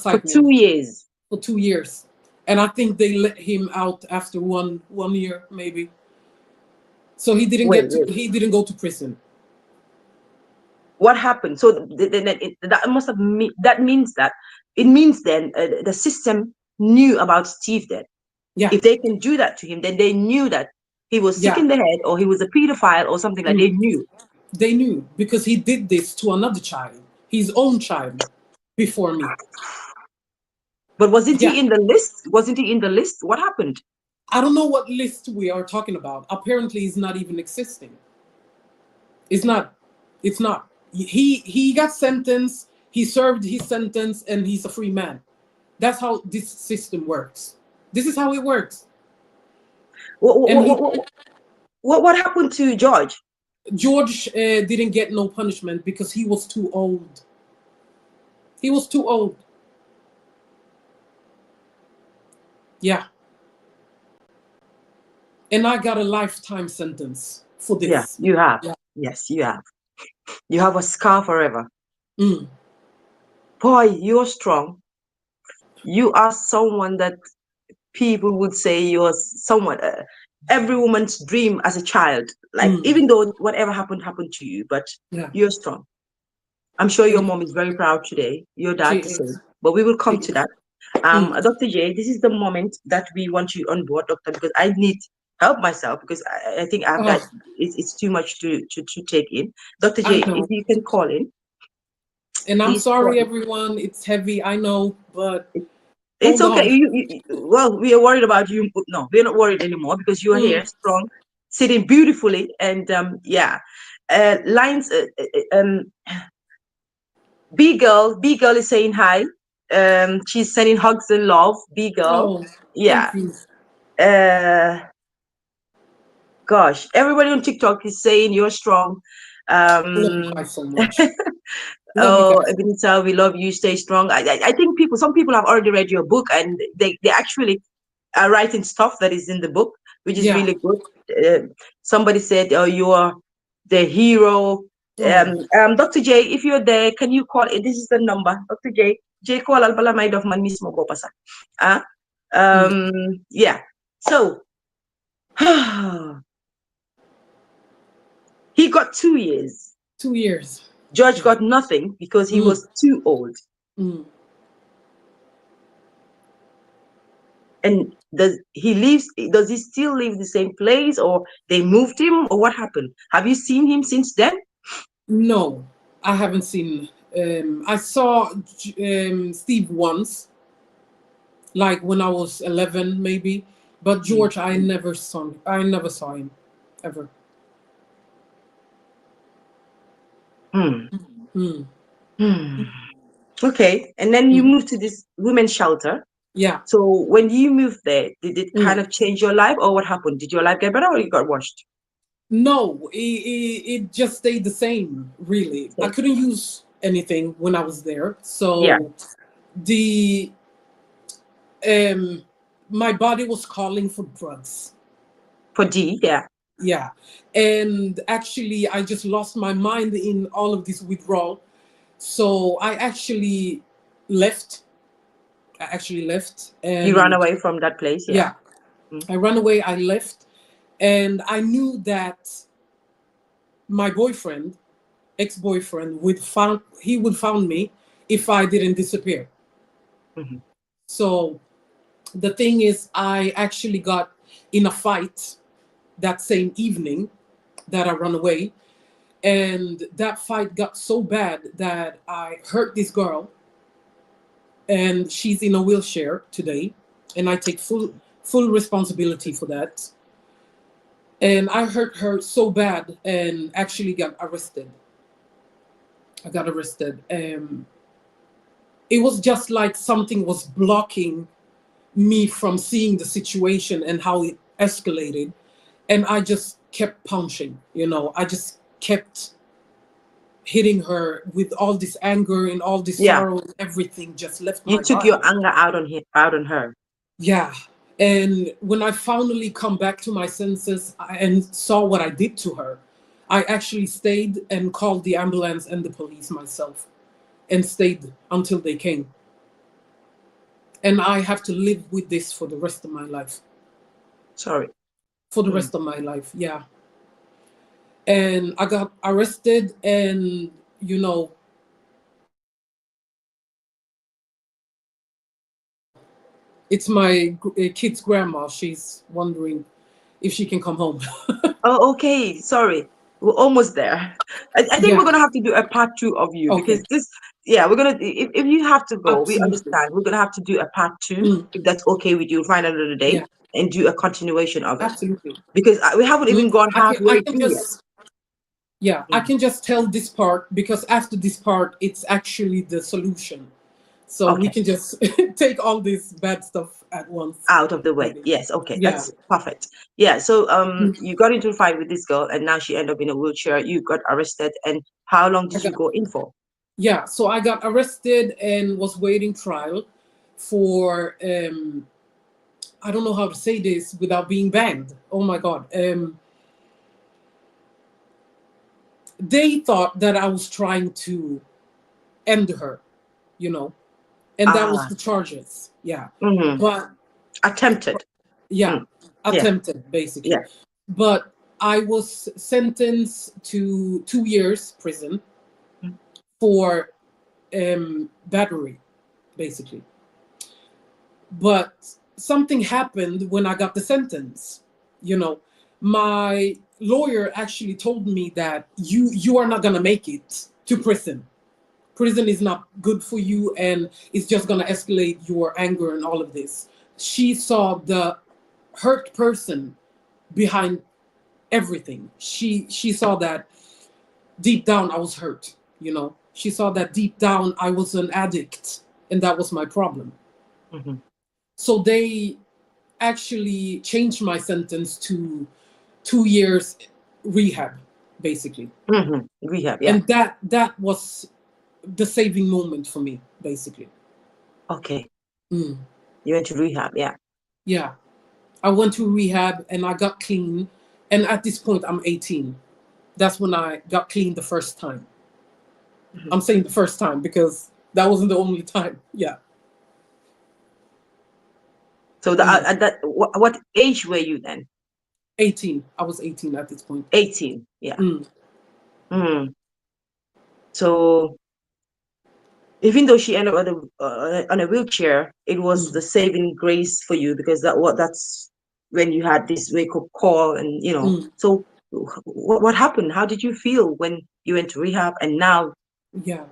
For 2 years. For 2 years. And I think they let him out after one year, maybe. So he didn't Wait. he didn't go to prison. What happened? So that must have that means that it means then the system knew about Steve then. Yeah. If they can do that to him, then they knew that he was sick in the head or he was a pedophile or something like. They knew. They knew because he did this to another child, his own child, before me. But wasn't he in the list? Wasn't he in the list? What happened? I don't know what list we are talking about. Apparently, it's not even existing. It's not. It's not. He got sentenced. He served his sentence, and he's a free man. That's how this system works. This is how it works. What happened to George? George didn't get no punishment because he was too old. He was too old. Yeah. And I got a lifetime sentence for this. Yeah, you have. Yeah. Yes, you have. You have a scar forever. Mm. Boy, you're strong. You are someone that people would say you're someone, every woman's dream as a child. Like, even though whatever happened to you, but you're strong. I'm sure your mom is very proud today. Your dad the same. But we will come to that. Dr. J, this is the moment that we want you on board, doctor, because I need help myself because I think I've got it's too much to take in. Dr. J, if you can call in. And I'm sorry, everyone. It's heavy, I know, but it's okay. Well, we are worried about you. No, we're not worried anymore because you are here, strong, sitting beautifully, and lines. B girl is saying hi. She's sending hugs and love. B girl. Oh, yeah. Thank you. Gosh, everybody on TikTok is saying you're strong. Love you guys so much. Ebonita, we love you. Stay strong. I think some people have already read your book and they actually are writing stuff that is in the book, which is really good. Somebody said, "Oh, you are the hero." Dr. J, if you're there, can you call it? This is the number, Dr. J. J call al bala may dof man mismo ko pasa. Yeah. So he got 2 years. 2 years. George got nothing because he was too old. And does he still live the same place, or they moved him, or what happened? Have you seen him since then? No, I haven't seen. I saw Steve once, like when I was 11, maybe. But George, I never saw him, ever. Okay, and then you moved to this women's shelter. Yeah. So when you moved there, did it kind of change your life, or what happened? Did your life get better, or you got washed? No, it just stayed the same, really. I couldn't use anything when I was there. So my body was calling for drugs. For D, yeah. Yeah. And actually, I just lost my mind in all of this withdrawal. So I actually left. And you ran away from that place? Yeah. I ran away, I left. And I knew that my boyfriend, ex-boyfriend, would found me if I didn't disappear. Mhm. So the thing is, I actually got in a fight that same evening that I run away. And that fight got so bad that I hurt this girl, and she's in a wheelchair today. And I take full responsibility for that. And I hurt her so bad and actually got arrested. I got arrested. It was just like something was blocking me from seeing the situation and how it escalated. And I just kept punching, I just kept hitting her with all this anger and all this Yeah. sorrow, and everything just left You my took body. your anger out on her. Yeah. And when I finally come back to my senses and saw what I did to her, I actually stayed and called the ambulance and the police myself and stayed until they came. And I have to live with this for the rest of my life. Sorry. For the rest of my life, yeah. And I got arrested, and it's my kid's grandma. She's wondering if she can come home. Oh, okay. Sorry. We're almost there. I think Yeah. we're gonna have to do a part 2 of you, Okay. because this, yeah, we're gonna, if you have to go, we Absolutely. understand. We're gonna have to do a part 2, Mm. if that's okay with you. Find another day Yeah. and do a continuation of it, Absolutely. because we haven't even gone I halfway can through yet. just, yeah, I can just tell this part, because after this part, it's actually the solution. So we Okay. can just take all this bad stuff at once. Out of the way. Maybe. Yes. Okay. Yeah. That's perfect. Yeah. So you got into a fight with this girl, and now she ended up in a wheelchair. You got arrested, and how long did you go in for? Yeah, so I got arrested and was waiting trial for I don't know how to say this without being banned. Oh my God. They thought that I was trying to end her, and that was the charges. Yeah. Mhm. But Attempted. yeah, Mm. attempted basically. Yeah. But I was sentenced to 2 years prison Mm. for battery, basically. But something happened when I got the sentence. My lawyer actually told me that you are not gonna make it to prison. Prison is not good for you, and it's just gonna escalate your anger and all of this. She saw the hurt person behind everything. She saw that deep down I was hurt. She saw that deep down I was an addict, and that was my problem. Mm-hmm. So they actually changed my sentence to 2 years rehab, basically. Mm-hmm. Rehab, yeah. And that was the saving moment for me, basically. Okay. Mm. You went to rehab, yeah. Yeah. I went to rehab and I got clean. And at this point, I'm 18. That's when I got clean the first time. Mm-hmm. I'm saying the first time because that wasn't the only time. Yeah. So what age were you then? 18. I was 18 at this point. 18, yeah. Mm. Mm. So even though she ended up on a wheelchair, it was the saving grace for you, because that's when you had this wake up call, and So what happened? How did you feel when you went to rehab and now? Yeah.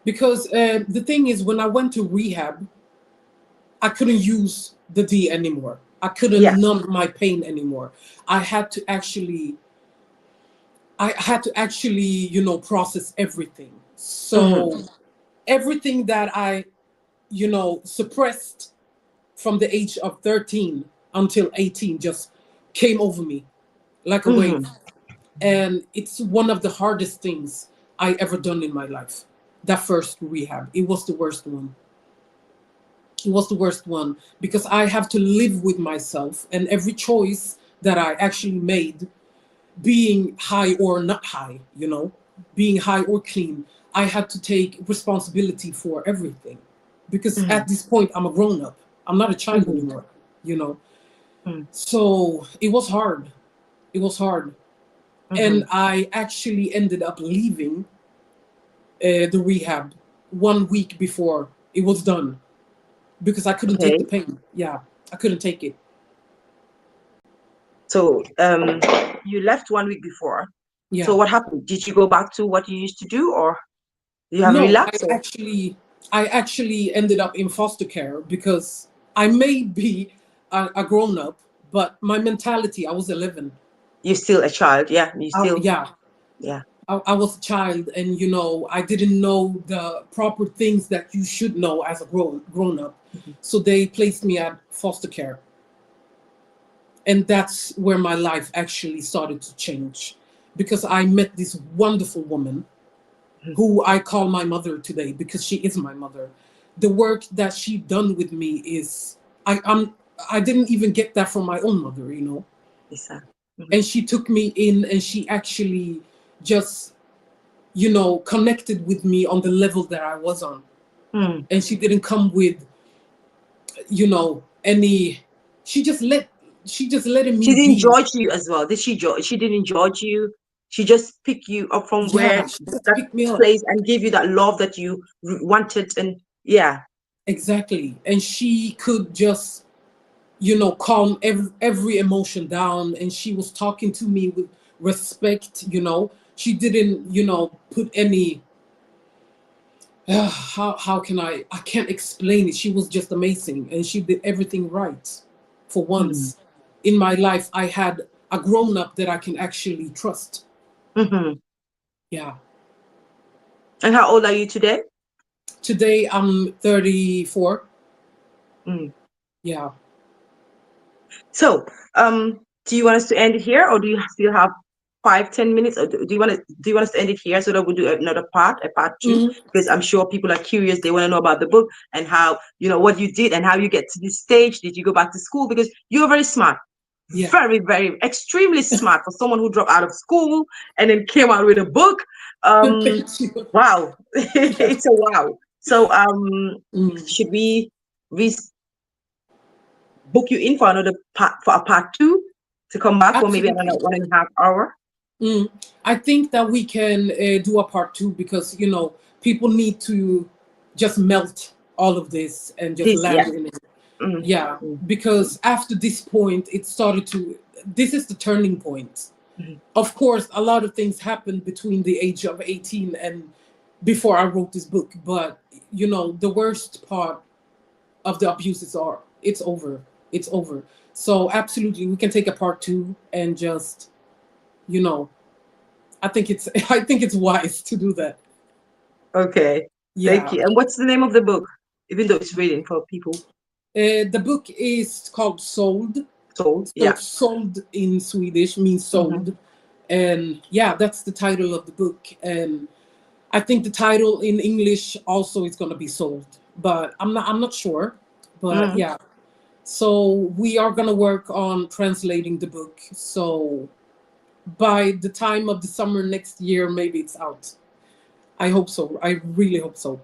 Because the thing is, when I went to rehab, I couldn't use the D anymore. I couldn't numb my pain anymore. I had to actually, process everything. So everything that I, suppressed from the age of 13 until 18 just came over me like a wave. And it's one of the hardest things I ever done in my life. That first rehab, it was the worst one. It was the worst one because I have to live with myself, and every choice that I actually made, being high or not high, being high or clean, I had to take responsibility for everything. Because at this point, I'm a grown up. I'm not a child anymore, So it was hard. It was hard. And I actually ended up leaving the rehab 1 week before it was done because I couldn't take the pain. Yeah, I couldn't take it. So you left 1 week before. Yeah. So what happened? Did you go back to what you used to do, or you have No, relapsed? I actually ended up in foster care because I may be a grown up, but my mentality, I was 11. You're still a child, yeah. You still, yeah. I was a child, and I didn't know the proper things that you should know as a grown up. So they placed me at foster care, and that's where my life actually started to change, because I met this wonderful woman who I call my mother today, because she is my mother. The work that she done with me is I didn't even get that from my own mother, Yes, sir. And she took me in, and she actually just connected with me on the level that I was on. And she didn't come with any, she just let me She didn't be. judge you as well. Did she judge? She didn't judge you. She just picked you up from where She just that picked me up. place and gave you that love that you wanted. And yeah, exactly. And she could just calm every emotion down, and she was talking to me with respect. She didn't put any how can I can't explain it. She was just amazing, and she did everything right. For once in my life, I had a grown-up that I can actually trust. Yeah. And how old are you today? Today I'm 34. Yeah. So do you want us to end it here, or do you still have 5-10 minutes, or do you want us to end it here so that we'll do another part, a part 2? Because I'm sure people are curious. They want to know about the book and how, what you did and how you get to this stage. Did you go back to school? Because you're very smart. Yeah. Very, very, extremely smart for someone who dropped out of school and then came out with a book. Wow. It's a wow. So should we book you in for another part, for a part 2 to come back? Absolutely. For maybe another 1.5 hour? I think that we can do a part 2, because people need to just melt all of this and just land in it. Because after this point, it started to, this is the turning point. Of course, a lot of things happened between the age of 18 and before I wrote this book, but the worst part of the abuses it's over. So absolutely, we can take a part 2 and just I think it's wise to do that. Okay. Yeah. Thank you. And what's the name of the book, even though it's written for people? The book is called Sold. Sold. So Yeah. sold in Swedish means sold. And yeah, that's the title of the book. And I think the title in English also is going to be Sold, but I'm not sure. But yeah. So we are going to work on translating the book. So by the time of the summer next year, maybe it's out. I hope so. I really hope so.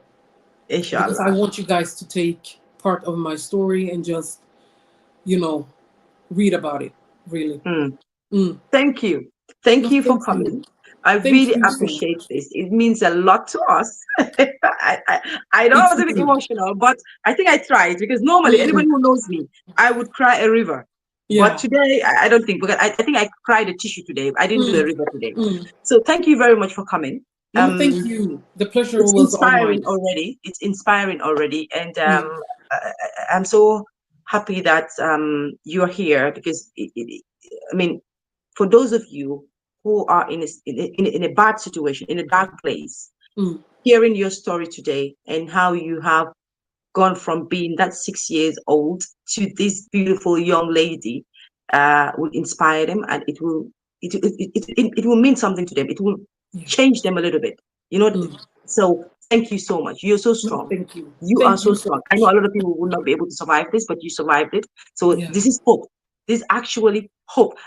Inshallah. Because I want you guys to take part of my story and just, read about it. Really. Thank you. Thank you for coming. I really appreciate this. It means a lot to us. I know I was a bit emotional, but I think I tried, because normally anybody who knows me, I would cry a river. Yeah. But today, I don't think, because I think I cried a tissue today. I didn't do a river today. So thank you very much for coming. Thank you. The pleasure it's was inspiring all mine. already. It's inspiring already. And I'm so happy that you're here, because I mean, for those of you who are in a bad situation, in a dark place, hearing your story today and how you have gone from being that 6 years old to this beautiful young lady will inspire them, and it will mean something to them. It will change them a little bit, So thank you so much. You're so strong. Thank you. You are so strong. I know a lot of people will not be able to survive this, but you survived it. So this is hope. This is actually hope.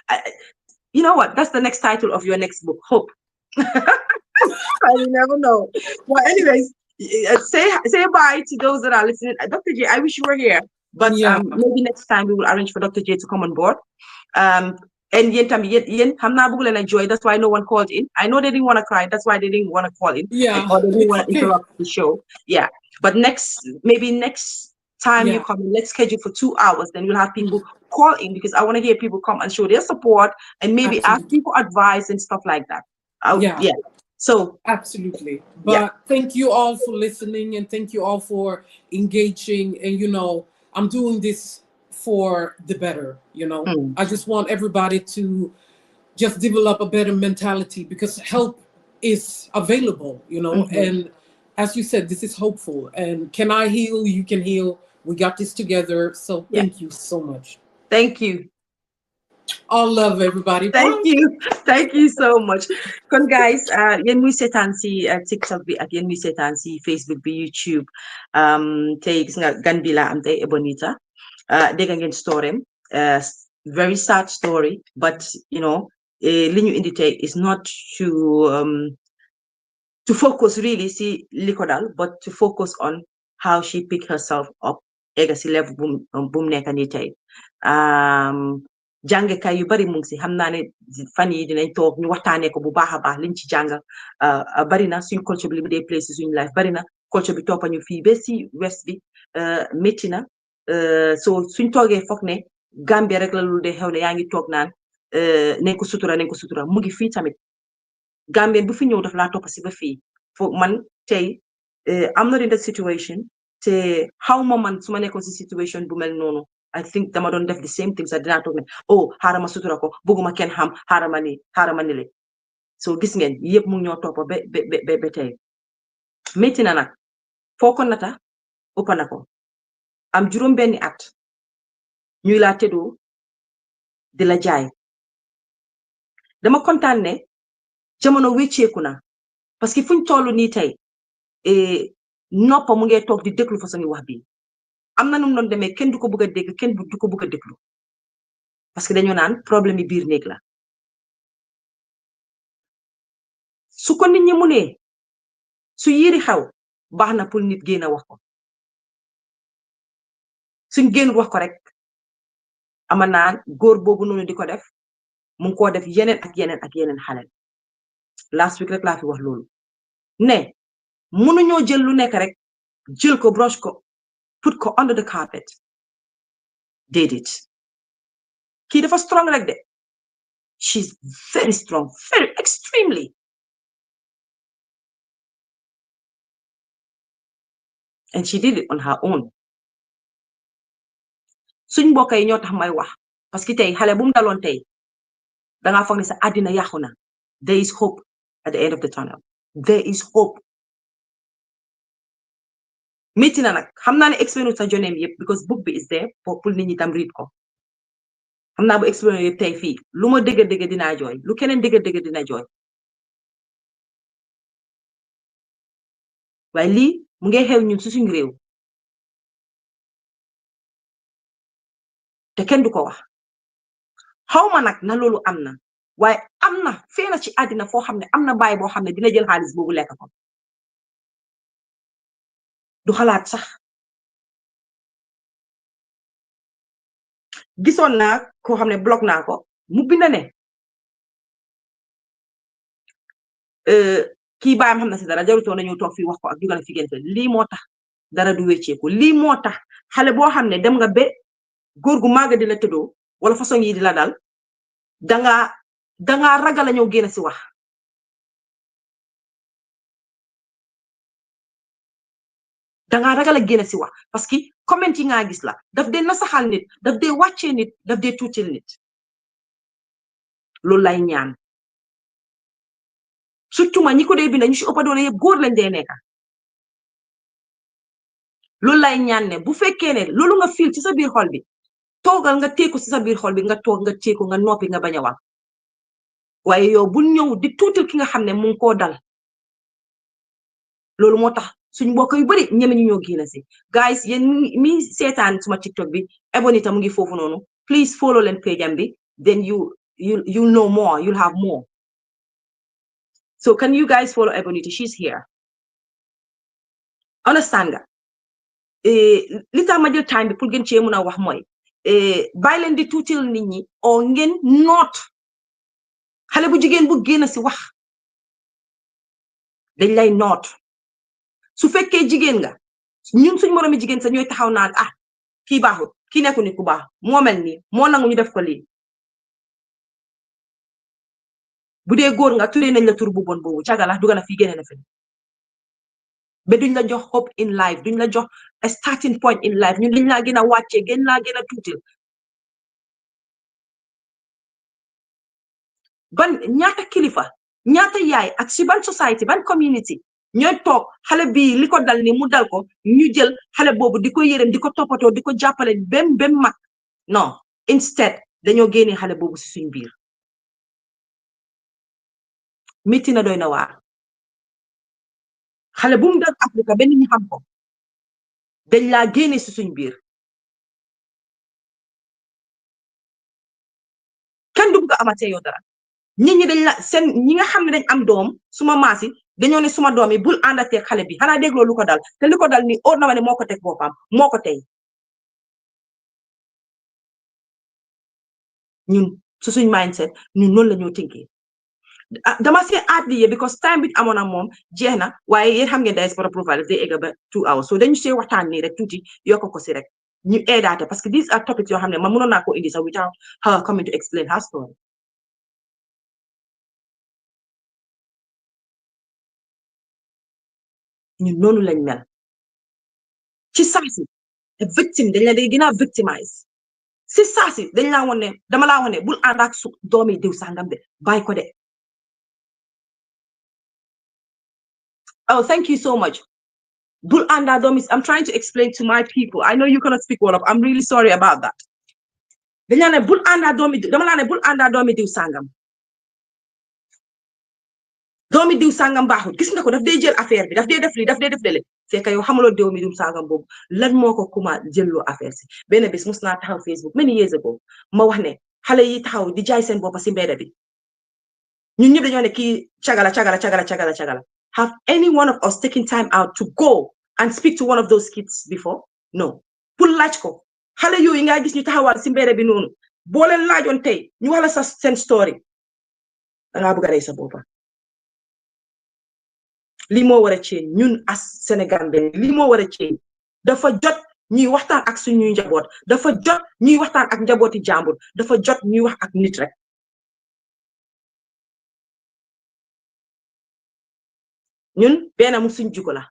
You know what? That's the next title of your next book, Hope. I never know. Well, anyways, say bye to those that are listening. Dr. J, I wish you were here, but maybe next time we will arrange for Dr. J to come on board. And yen hamna bëgg leen enjoy. That's why no one called in. I know they didn't want to cry. That's why they didn't want to call in. And, Yeah, or they didn't it's want to okay. interrupt the show. Yeah. But maybe next time you Yeah. come in, let's schedule for 2 hours. Then we'll have people Mm, call in because I want to hear people come and show their support and maybe ask absolutely. people advice and stuff like that. Yeah. Yeah. So Absolutely. yeah. But thank you all for listening and thank you all for engaging. And, I'm doing this for the better, Mm. I just want everybody to just develop a better mentality because help is available, Mhm. and as you said, this is hopeful. And can I heal? You can heal. We got this together. So Yeah. thank you so much. Thank you. All love, everybody. Thank Bye. you. Thank you so much. Kon guys, yéen muy seetaan si TikTok bi ak yéen muy seetaan si Facebook bi YouTube. Tey gis nga gan bi laa am tey Ebonita. Dégg ngeen storym. Very sad story, but li ñu indi tey is not to focus really see likodal, but to focus on how she picked herself up ega si level boom nekka ni tey. Jàngekaay yu bari mu ngi si xam naa ne fan yi dinañ toog ñu waxtaanee ko bu baax a baax liñ ci jàng bari na suñ culture bi li mu dee place suñ life bari na culture bi toppañu fii ba si west bi métti na so suñ toogee foog ne Gambia rek la lu dee xew ne yaa ngi toog naan nañ ko sutura mu ngi fii tamit Gambien bu fi ñëw daf laa topp si ba fii fo man tey I'm not in that situation te how ma man su ma nekkoon si situation bu mel noonu I think dama doon def the same thing sax dinaa toog ne xaaral ma sutura ko bëgguma kenn xam xaaral ma ni le so gis ngeen yëpp mu ngi ñoo topp ba tey métti na nag foo ko nata ëpp na ko am juróom benni at ñuy laa tëddoo di la jaay dama kontaan ne jamono wécceeku na parce que fuñ toll nii tey noppa mu ngee toog di déglu façon wax bi am na nu mu doon demee kenn du ko bëgg a dégg kenn du ko bëgg a déglu parce que dañoo naan problème yi biir néeg la su ko nit ñi munee su yiri xaw baax na pour nit génn a wax ko suñ génn wax ko rek ama naan góor boobu noonu di ko def mu ngi koo def yeneen ak yeneen xale last week rek laa fi wax loolu ne mënuñoo jël lu nekk rek jël ko brush ko put ko under the carpet déedéet kii dafa strong rek de she's very strong very extremely and she did it on her own suñ mbokk yi ñoo tax may wax parce que tey xale bu mu daloon tey dangaa foog ne sa àddina yàqu na there is hope at the end of the tunnel there is hope métti na nag xam naa ne expérience sa joneem yëpp because book bi is there pour nit ñi tam read ko xam naa bu expérience yëpp tey fii lu ma dégg dinaa jooy lu keneen dégg dina jooy waaye lii mu ngi xew ñun su suñ réew te kenn du ko wax xawma nag na loolu am na waaye am na fee na ci àddina foo xam ne am na baay boo xam ne dina jël xaalis boobu lekk ko du xalaat sax gisoon naa koo xam ne block naa ko mu bind ne kii baayam xam na si dara jarutoon nañu toog fii wax ko ak jugale fi gente lii moo tax dara du wécceeku lii moo tax xale boo xam ne dem nga ba góor gu màgg di la tëddoo wala façon yi di la dal dangaa ragal a ñëw génn si wax dangaa ragal a génn si wax parce que comment yi nga gis la daf dee nasaxal nit daf dee wàccee nit daf dee tuutil nit loolu lay ñaan surtout ma ñi ko dee bind ñu si ëpp doole yëpp góor lañ dee nekka loolu lay ñaan ne bu fekkee ne loolu nga fil ci sa biir xol bi toogal nga teeku ci sa biir xol bi nga toog nga teeku nga noppi nga bañ a wax waaye yow bul ñëw di tuutil ki nga xam ne mu ngi koo dal loolu moo tax suñ mbokk yu bari ñeme ñu ñoo génn si guys yéen mi seetaan suma TikTok bi Ebonita mu ngi foofu noonu please follow leen page am bi then you know more you'll have more so can you guys follow Ebonita she's here understand nga li tax ma jël time bi pour gën cee mun a wax mooy bàyyi leen di tuutil nit ñi o ngeen noot xale bu jigéen bu génn si wax dañ lay noot su fekkee jigéen nga ñun suñ moroomi jigéen sa ñooy taxaw naan ah kii baaxul kii nekku nit ku baax moo mel nii moo nangu ñu def ko lii bu dee góor nga turee nañ la tur bu bon boobu cagala duga na fii génne na fi ba duñ la jox hope in life duñ la jox a starting point in life ñun liñ laa gën a wàccee gën laa gën a tuutil ban ñaata kilifa ñaata yaay ak si ban society ban community ñooy toog xale bii li ko dal ni mu dal ko ñu jël xale boobu di ko yërëm di ko toppatoo di ko jàppale bem mag non instead dañoo génnee xale boobu si suñ biir métti na doy na waar xale bu mu dal Afrika ba nit ñi xam ko dañ laa génne si suñ biir kenn du bugg a amatee yow dara nit ñi dañ la seen ñi nga xam ne dañ am doom suma maas yi dañoo ne suma doom yi bul àndateeg xale bi xanaa dégloo lu ko dal te lu ko dal ni óor na ma ne moo ko teg boppam moo ko tey ñun su suñ mindset ñun noonu la ñoo tënkee dama see aat lii because time bi amoon na moom jeex na waaye yéen xam ngeen diaspora profile day egga ba 2 hours so dañu see waxtaan nii rek tuuti yokk ko si rek ñu eedaate parce que these are topics yoo xam ne man mënoon naa ko indi sax without her coming to explain her story ñun noonu lañ mel ci saasi victime dañ la day gën a victimize si saasi dañ laa woon ne dama laa woon ne bul ànd ak su doomi diw sangam de bàyyi ko de oh thank you so much bul ànd ak doomi I'm trying to explain to my people I know you cannot speak Wolof I'm really sorry about that dañ laa ne bul ànd ak doomi dama laa ne bul ànd ak doomi diw sangam doomi diw sangam baaxul gis nga ko daf dee jël affaire bi daf dee def lii daf dee def lele fekk yow xamuloo doomi diw sangam boobu lan moo ko kuma jëlloo affaire si benn bis mus naa taxaw Facebook many years ago ma wax ne xale yi taxaw di jaay seen bopp si mbedd bi ñun ñëpp dañoo ne kii cagala have any one of us taken time out to go and speak to one of those kids before no pour laaj ko xale yooyu nga gis ñu taxawal si mbedd bi noonu boo leen laajoon tey ñu wax la sa seen story dangaa bëgg a rey sa boppa lii moo war a change ñun as Sénégal lii moo war a change dafa jot ñuy waxtaan ak suñuy njaboot dafa jot ñuy waxtaan ak njabooti jàmbur dafa jot ñuy wax ak nit rek ñun benn mu suñ jugo la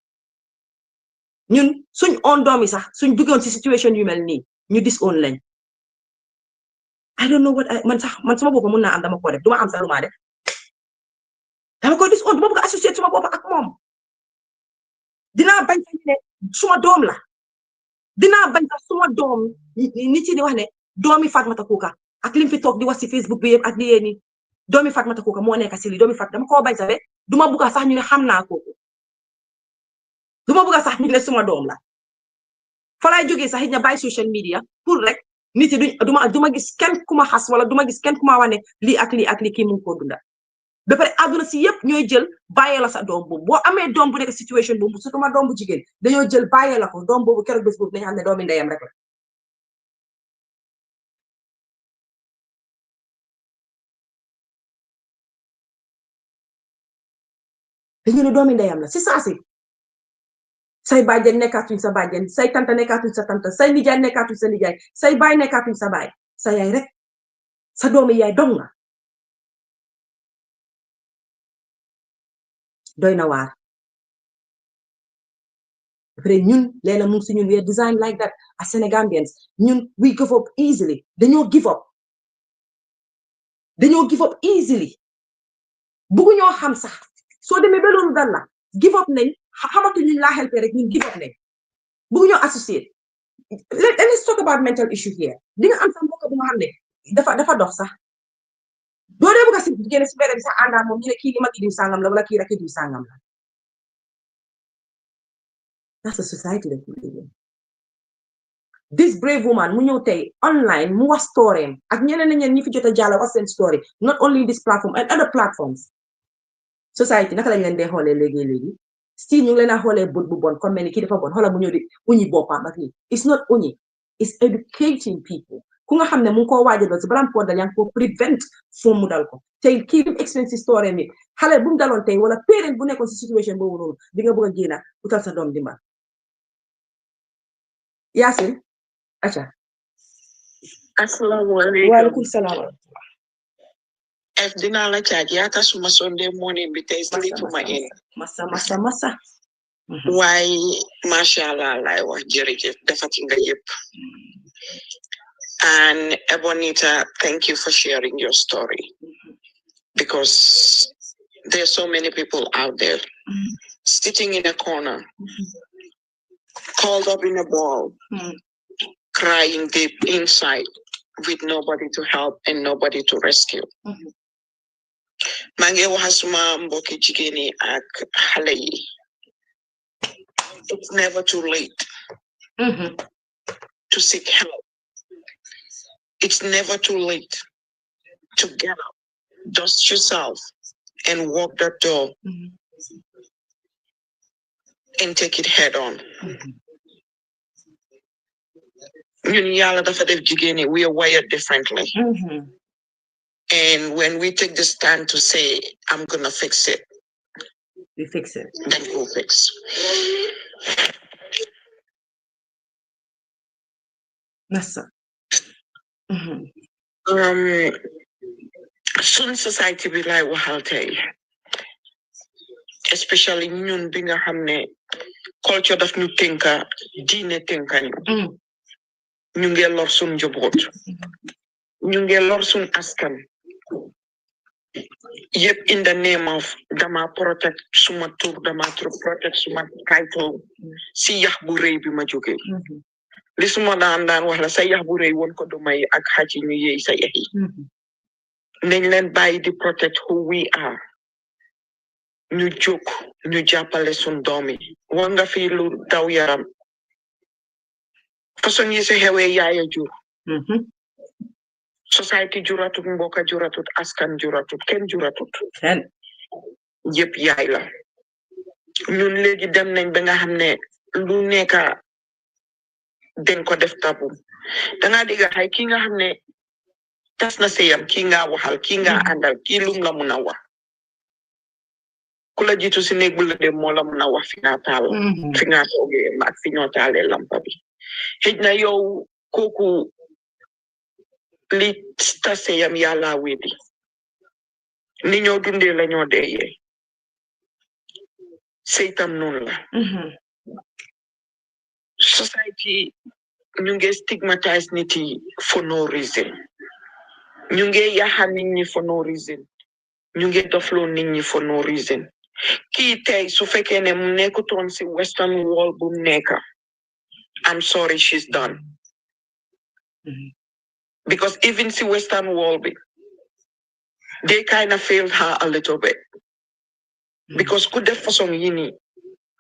ñun suñ on doom yi sax suñ duggoon si situation yu mel nii ñu disown lañ I don't know what man sama bopp mun naa am dama ko def duma am sax lu maa def dama koy disown duma bëgg associé suma bopp ak moom dinaa bañ sax ne suma doom la dinaa bañ sax suma doom nit yi di wax ne doomi Fatoumata Kuka ak lim fi toog di wax si Facebook bi yëpp ak li yéen ni doomi Fatoumata Kuka moo nekk si li doomi Fat dama koo bañ sax duma bëgg sax ñu ne xam naa kooku duma bëgg sax ñu ne suma doom la fa laay jógee sax it na bàyyi social media pour rek nit yi duma gis kenn ku ma xas wala duma gis kenn ku ma wax ne lii ak lii ak lii kii mu ngi koo dunda ba pare àdduna si yëpp ñooy jël bàyyee la sa doom boobu boo amee doom bu nekk situation boobu surtout ma doom bu jigéen dañoo jël bàyyee la ko doom boobu keroog bés boobu dañu xam ne doomi ndeyam rek la dañu ne doomi ndeyam la si saasi say bàjjen nekkaatuñ sa bàjjen say tanta nekkaatuñ sa tanta say nijaay nekkaatuñ sa nijaay say baay nekkaatuñ sa baay sa yaay rek sa doomi yaay dong nga doy na waar après ñun leena mu ngi si ñun we are designed like that as Senegambians ñun we give up easily dañoo give up easily buggu ñoo xam sax soo demee ba loolu dal la give up nañ xamatu ñu laa helpé rek ñun give up nañ buggu ñoo associate let's talk about mental issue here di nga am sax mbokk bu nga xam ne dafa dox sax doo dee bëgg a si génne si mbedd bi sax àndaa moom ñu ne kii li ma diw sangam la wala kii rek diw sangam la that's a society that we live in this brave woman mu ñëw tey online mu wax storyam ak ñeneen ñi fi jot a jàll wax seen story not only this platform and other platforms society naka lañ leen dee xoolee léegi still ñu ngi leen a xoolee bët bu bon comme mel ni kii dafa bon xoolal mu ñëw di uñi boppam ak lii it's not uñi is educating people. Ku nga xam ne mu ngi koo waajal ba si balam koo dal yaa ngi koo prevent foo mu dal ko tey kii bi experience story mi xale bu mu daloon tey wala parent bu nekkoon si situation boobu noonu di nga bëgg a génn utal sa doom dimbal Yaasin aca Assalamualaikum. waaleykum salaam Dinaa la caaj yaata suma Sunday morning bi tey sleepuma in. masa Waaye masha Allah lay wax jërëjëf defati nga yëpp. And Ebonita, thank you for sharing your story. Because there's so many people out there sitting in a corner, called up in a ball, crying deep inside with nobody to help and nobody to rescue. Maa ngi wax suma mbokki jigéen yi ak xale yi. It's never too late to seek help. It's never too late to get up, dust yourself, and walk that door and take it head on. Ñun Yàlla dafa def jigéen yi, we are wired differently. And when we take the stand to say, I'm going to fix it, we fix it. Then we'll fix. Yes, sir. Soon society bi lay waxal tey, especially ñun bi nga xam ne culture daf ñu tënka diine tënka ñu ngi lor suñ njaboot ñu ngi lor suñ askan yëpp in the name of dama protect suma tur dama protect suma title si yax bu rëy bi ma jóge li suma daan wax la sa yax bu rëy woon ko du may ak xaci ñu yey sa yax yi nañ leen bàyyi di protect who we are ñu jóg ñu jàppale suñ doom yi war nga fi lu daw yaram façon yi si xewee yaaya jur society juratut mbokka juratut askan juratut kenn juratut yëpp yaay la ñun léegi dem nañ ba nga xam ne lu nekka den ko def tabu danga digga xay ki nga xam ne tas na seyam ki nga waxal ki nga àndal ki lum la mun a wax ku la jiitu si néeg bu la dem moo la mun a wax fi nga taal fi nga toogee ak fi ñoo taalee lampa bi xëj na yow kooku li tas seyam yàlla wedi ni ñoo dundee la ñoo deeyee seytam noonu la society ñu ngi stigmatize nit yi for no reason ñu ngi yaxa nit ñi for no reason ñu ngi dofloo nit ñi for no reason kii tey su fekkee ne mu nekkutoon si western wall bu nekka I'm sorry she's done because even si western wall bi they kind of failed her a little bit because ku def façon yi nii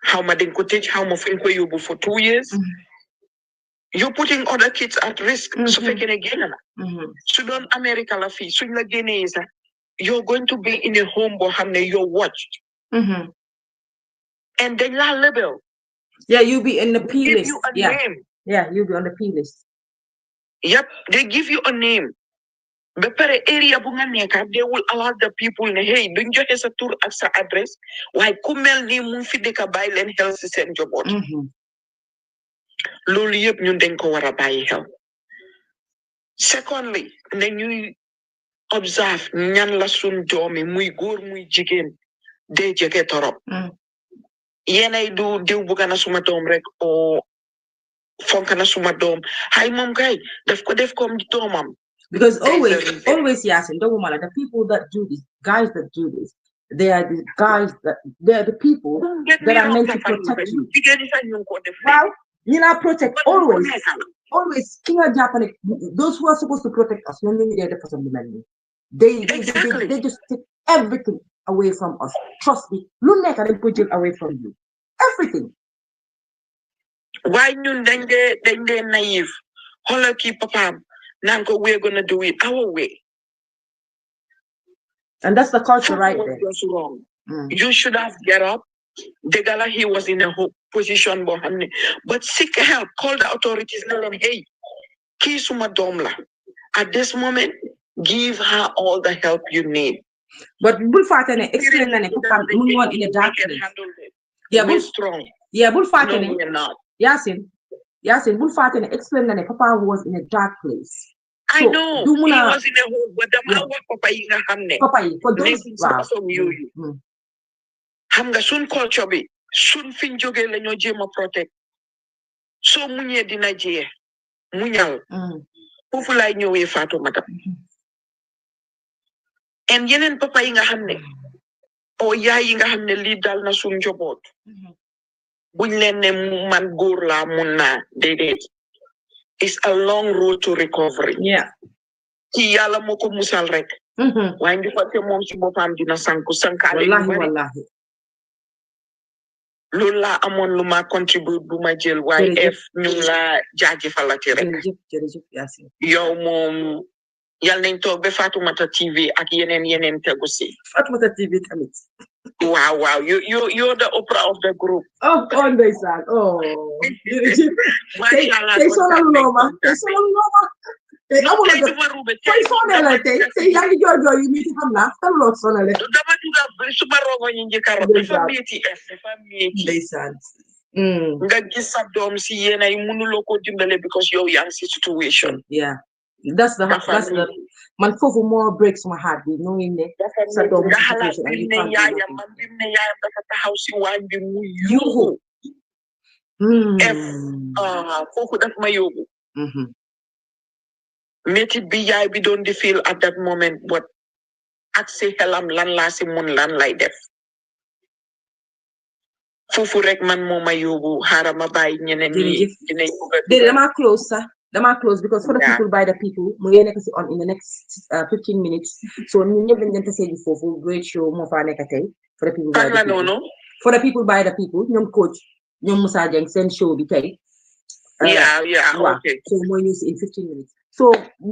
how ma den ko tëj how ma fi ko yóbbu for 2 years you're putting other kids at risk su fekkee ne génn na su doon America la fii suñ la génnee sax you're going to be in a home boo xam ne you're watched and then la label yeah you'll be in the P give list you a name you'll be on the P list yep they give you a name ba pare area bu nga nekka they will allow the people ne hey duñ joxe sa tur ak sa adresse waaye ku mel ni mu fi dëkka bàyyi leen xel si seen njaboot loolu yëpp ñun dañ ko war a bàyyi xel secondly ne ñuy observe ñan la suñ doomi muy góor muy jigéen day jege torop yéenay du diw bugga na suma doom rek o fonk na suma doom hay moom kay daf ko def comme doomam because always Yasin don't matter the people that do this guys that do this they are the guys that they're the people that are meant to protect you wow you know protect always king of Japan those who are supposed to protect us when they are the person they just take everything away from us trust me Luneka can put it away from you everything why ñun dañ dee naive xoolal kii papaam naan ko we're gonna do it our way and that's the culture right there just wrong you should have get up Degala he was in a position but seek help call the authorities let them hey kii suma doom la. At this moment, give her all the help you need. But bul fàtte ne explain na ne papa mu ngi woon in a dark place. Yeah, we're strong. Yeah, bul fàtte No, ne we're not. Yasin, bul fàtte ne explain na ne papa was in a dark place. I know. He was in a hole, but dama wax papa yi nga xam ne. Papa yi, for those yooyu. Xam nga sun culture bi, sun fiñ jógee la ñoo jéem a protect. So muñee dina jee. Muñal. Foofu laay ñëwee Fatoumata. En yeneen papa yi nga xam ne o yaay yi nga xam ne lii dal na suñ njaboot buñ leen ne man góor laa mun naa déedéet. It's a long road to recovery. Yeah. Ci yàlla moo ko musal rek. Waaye ndi fàtte moom ci boppam dina sankaale yu bari. Wallahi. Loolu laa amoon lu ma contribute bu ma jël waaye ñu la jaajëfalati rek. Jërëjëf Yasin. Yow moom yal nañ toog ba Fatoumata TV ak yeneen tegu si. Fatoumata TV tamit. Wow. You're the Oprah of the group. Oh, ndeysaan. Oh. Tey sonal nooma. Tey amul ak tey sonal tey yaa ngi jooy yu mi xam naa tan loo sonale. Dama duga suma rongo ñi njëkk dafa metti. Ndeysaan. Nga gis sa doom si yéen ay mënuloo ko dimbale because yow yaa ngi si situation. Yeah. That's the man foofu moo break suma heart bi ñu ngi ne sa doom situation ak yaayam dafa taxaw si waañ bi mu yuuxu foofu daf ma yóbbu métit bi yaay bi doon di feel at that moment but ak si xelam lan laa si mun lan lay def foofu rek man moo ma yóbbu xaaral ma bàyyi ñeneen ñi dinañ bëgg dama close because for the people by the people mu ngi nekk si on in the next 15 minutes so ñun ñëpp dañ leen tasee ji foofu great show moo fa nekk tey for the people by the people for the people by the people ñoom coach ñoom Moussa Dieng seen show bi tey okay so mooy news in 15 minutes so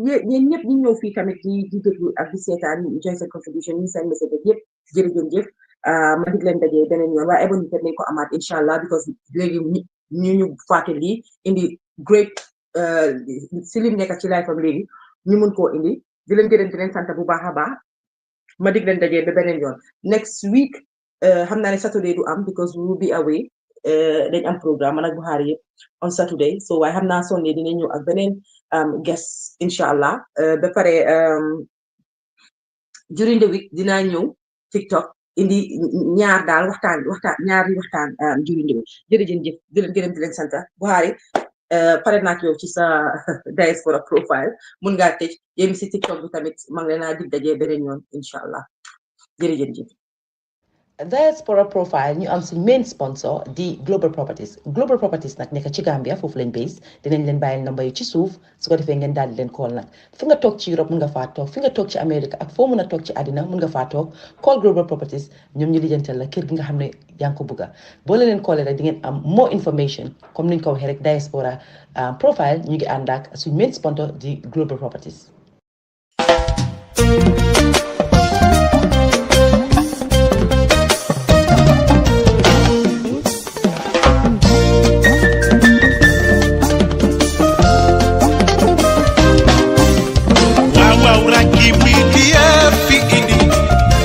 yéen ñëpp ñu ñëw fii tamit di déglu ak di seetaan ñu join seen contribution ñu seen message yëpp jërëjëf ma dig leen dajee beneen yoon waaye Ebonita nañ ko amaat incha allah because léegi ñu fàtte lii indi great si lim nekk ci life am léegi ñu mun koo indi di leen gërëm di leen sant bu baax a baax ma dig leen dajee ba beneen yoon next week xam naa ne Saturday du am because we will be away dañ am programme man ak Buhari yëpp on Saturday so waaye xam naa Sunday dina ñëw ak beneen guest incha allah ba pare during the week dinaa ñëw TikTok indi ñaar daal ñaari waxtaan during the week jërëjëf di leen gërëm di leen sant Buhari pare naa yow ci sa diaspora profile mun ngaa tëj yéen si TikTok bi tamit maa ngi leen a dig dajee beneen yoon incha allah jërëjëf. Diaspora profile ñu am suñ main sponsor di Global Properties nag nekk ci Gambia foofu lañ base dinañ leen bàyyil number yi ci suuf su ko defee ngeen daal di leen call nag fi nga toog ci Europe mun nga faa toog fi nga toog ci Amérique ak foo mun a toog ci àddina mun nga faa toog call Global Properties ñoom ñu lijjantal la kër gi nga xam ne yaa ngi ko bëgga boo leen callee rek di ngeen am more information comme niñ ko waxee rek Diaspora profile ñu ngi ànd ak suñ main sponsor di Global Properties.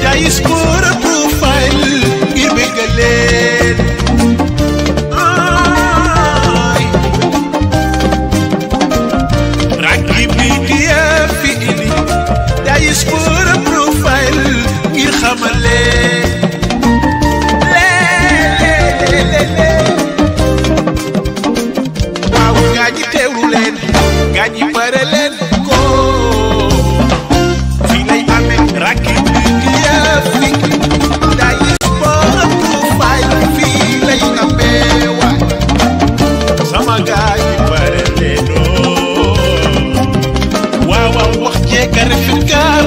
Diaspora profile ngir bëggal leen Rakki Media fi indi Diaspora profile ngir xamal leen waaw gaa ñi teewlu leen gaa ñi pare leen ko fii lay amee Rakki Diaspora profile fii lay amee waay sama gaa yi pare leen waaw wax jeeg a rafet gaar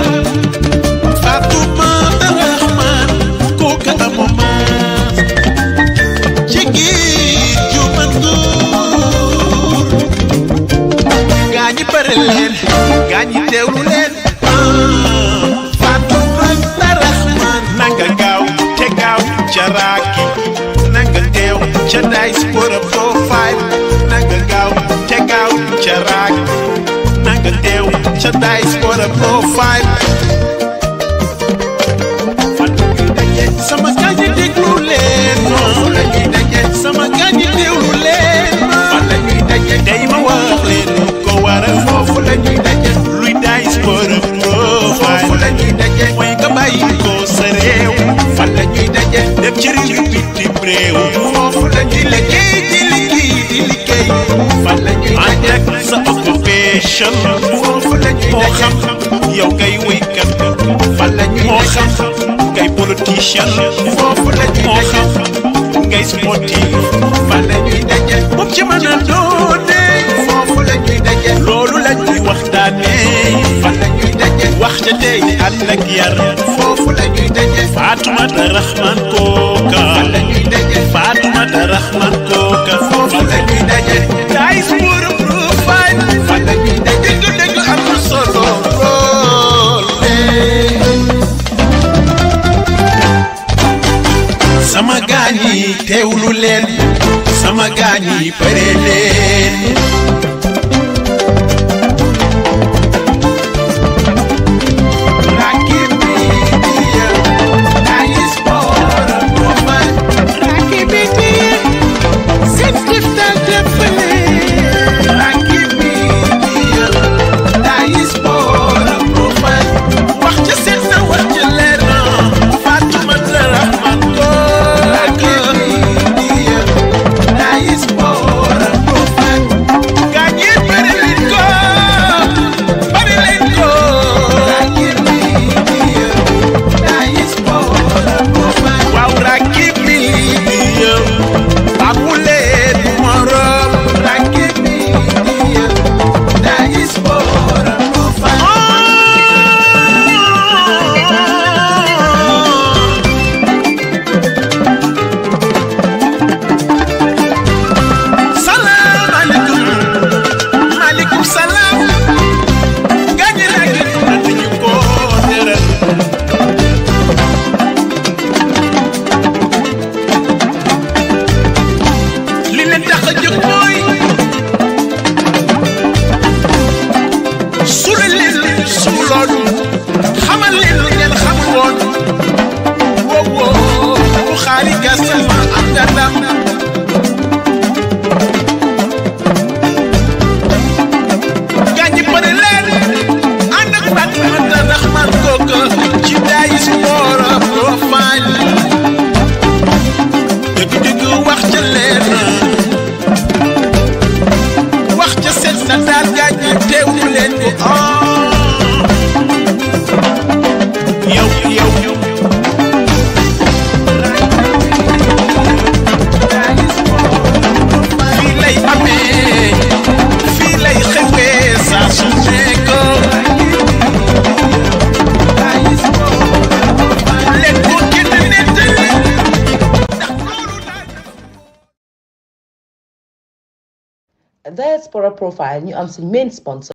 Fatoumata Rahman kooka amoo maas jigéen ju mën góor gaa ñi pare leen gaa ñi teewlu leen Fatoumata Rahman nanga gaaw te gaaw ca Rakki nanga teew ca Diaspora profile nanga gaaw te gaaw ca Rakki Diaspora profile sama gaañi déglu leen sama gaañi déglu leen day ma wax leen ko waral foofu la ñuy daje luy Diaspora profile mooy nga bàyyi ko sa réew fan la ñuy daje dem ci réew bitim réew foofu la ñuy liggéey di liggéey fan la ñuy daje ànd ak sa occupation foofu la ñuy daje moo xam yow ngay wéykat fan la ñuy daje moo xam ngay politicien foofu la ñuy daje moo xam ngay sportif fan la ñuy daje moom ci mën a doone foofu la ñuy daje loolu la ñuy waxtaanee fan la ñuy daje wax ja tey ànd ak yar foofu la ñuy daje Fatoumata Rahman kooka fan la ñuy daje Fatoumata Rahman kooka foofu la ñuy daje Diaspora profile fan la ñuy daje dégg am na solo lool sama gaañi teewlu leen sama gaañi pare leen Diaspora profile ñu am suñ main sponsor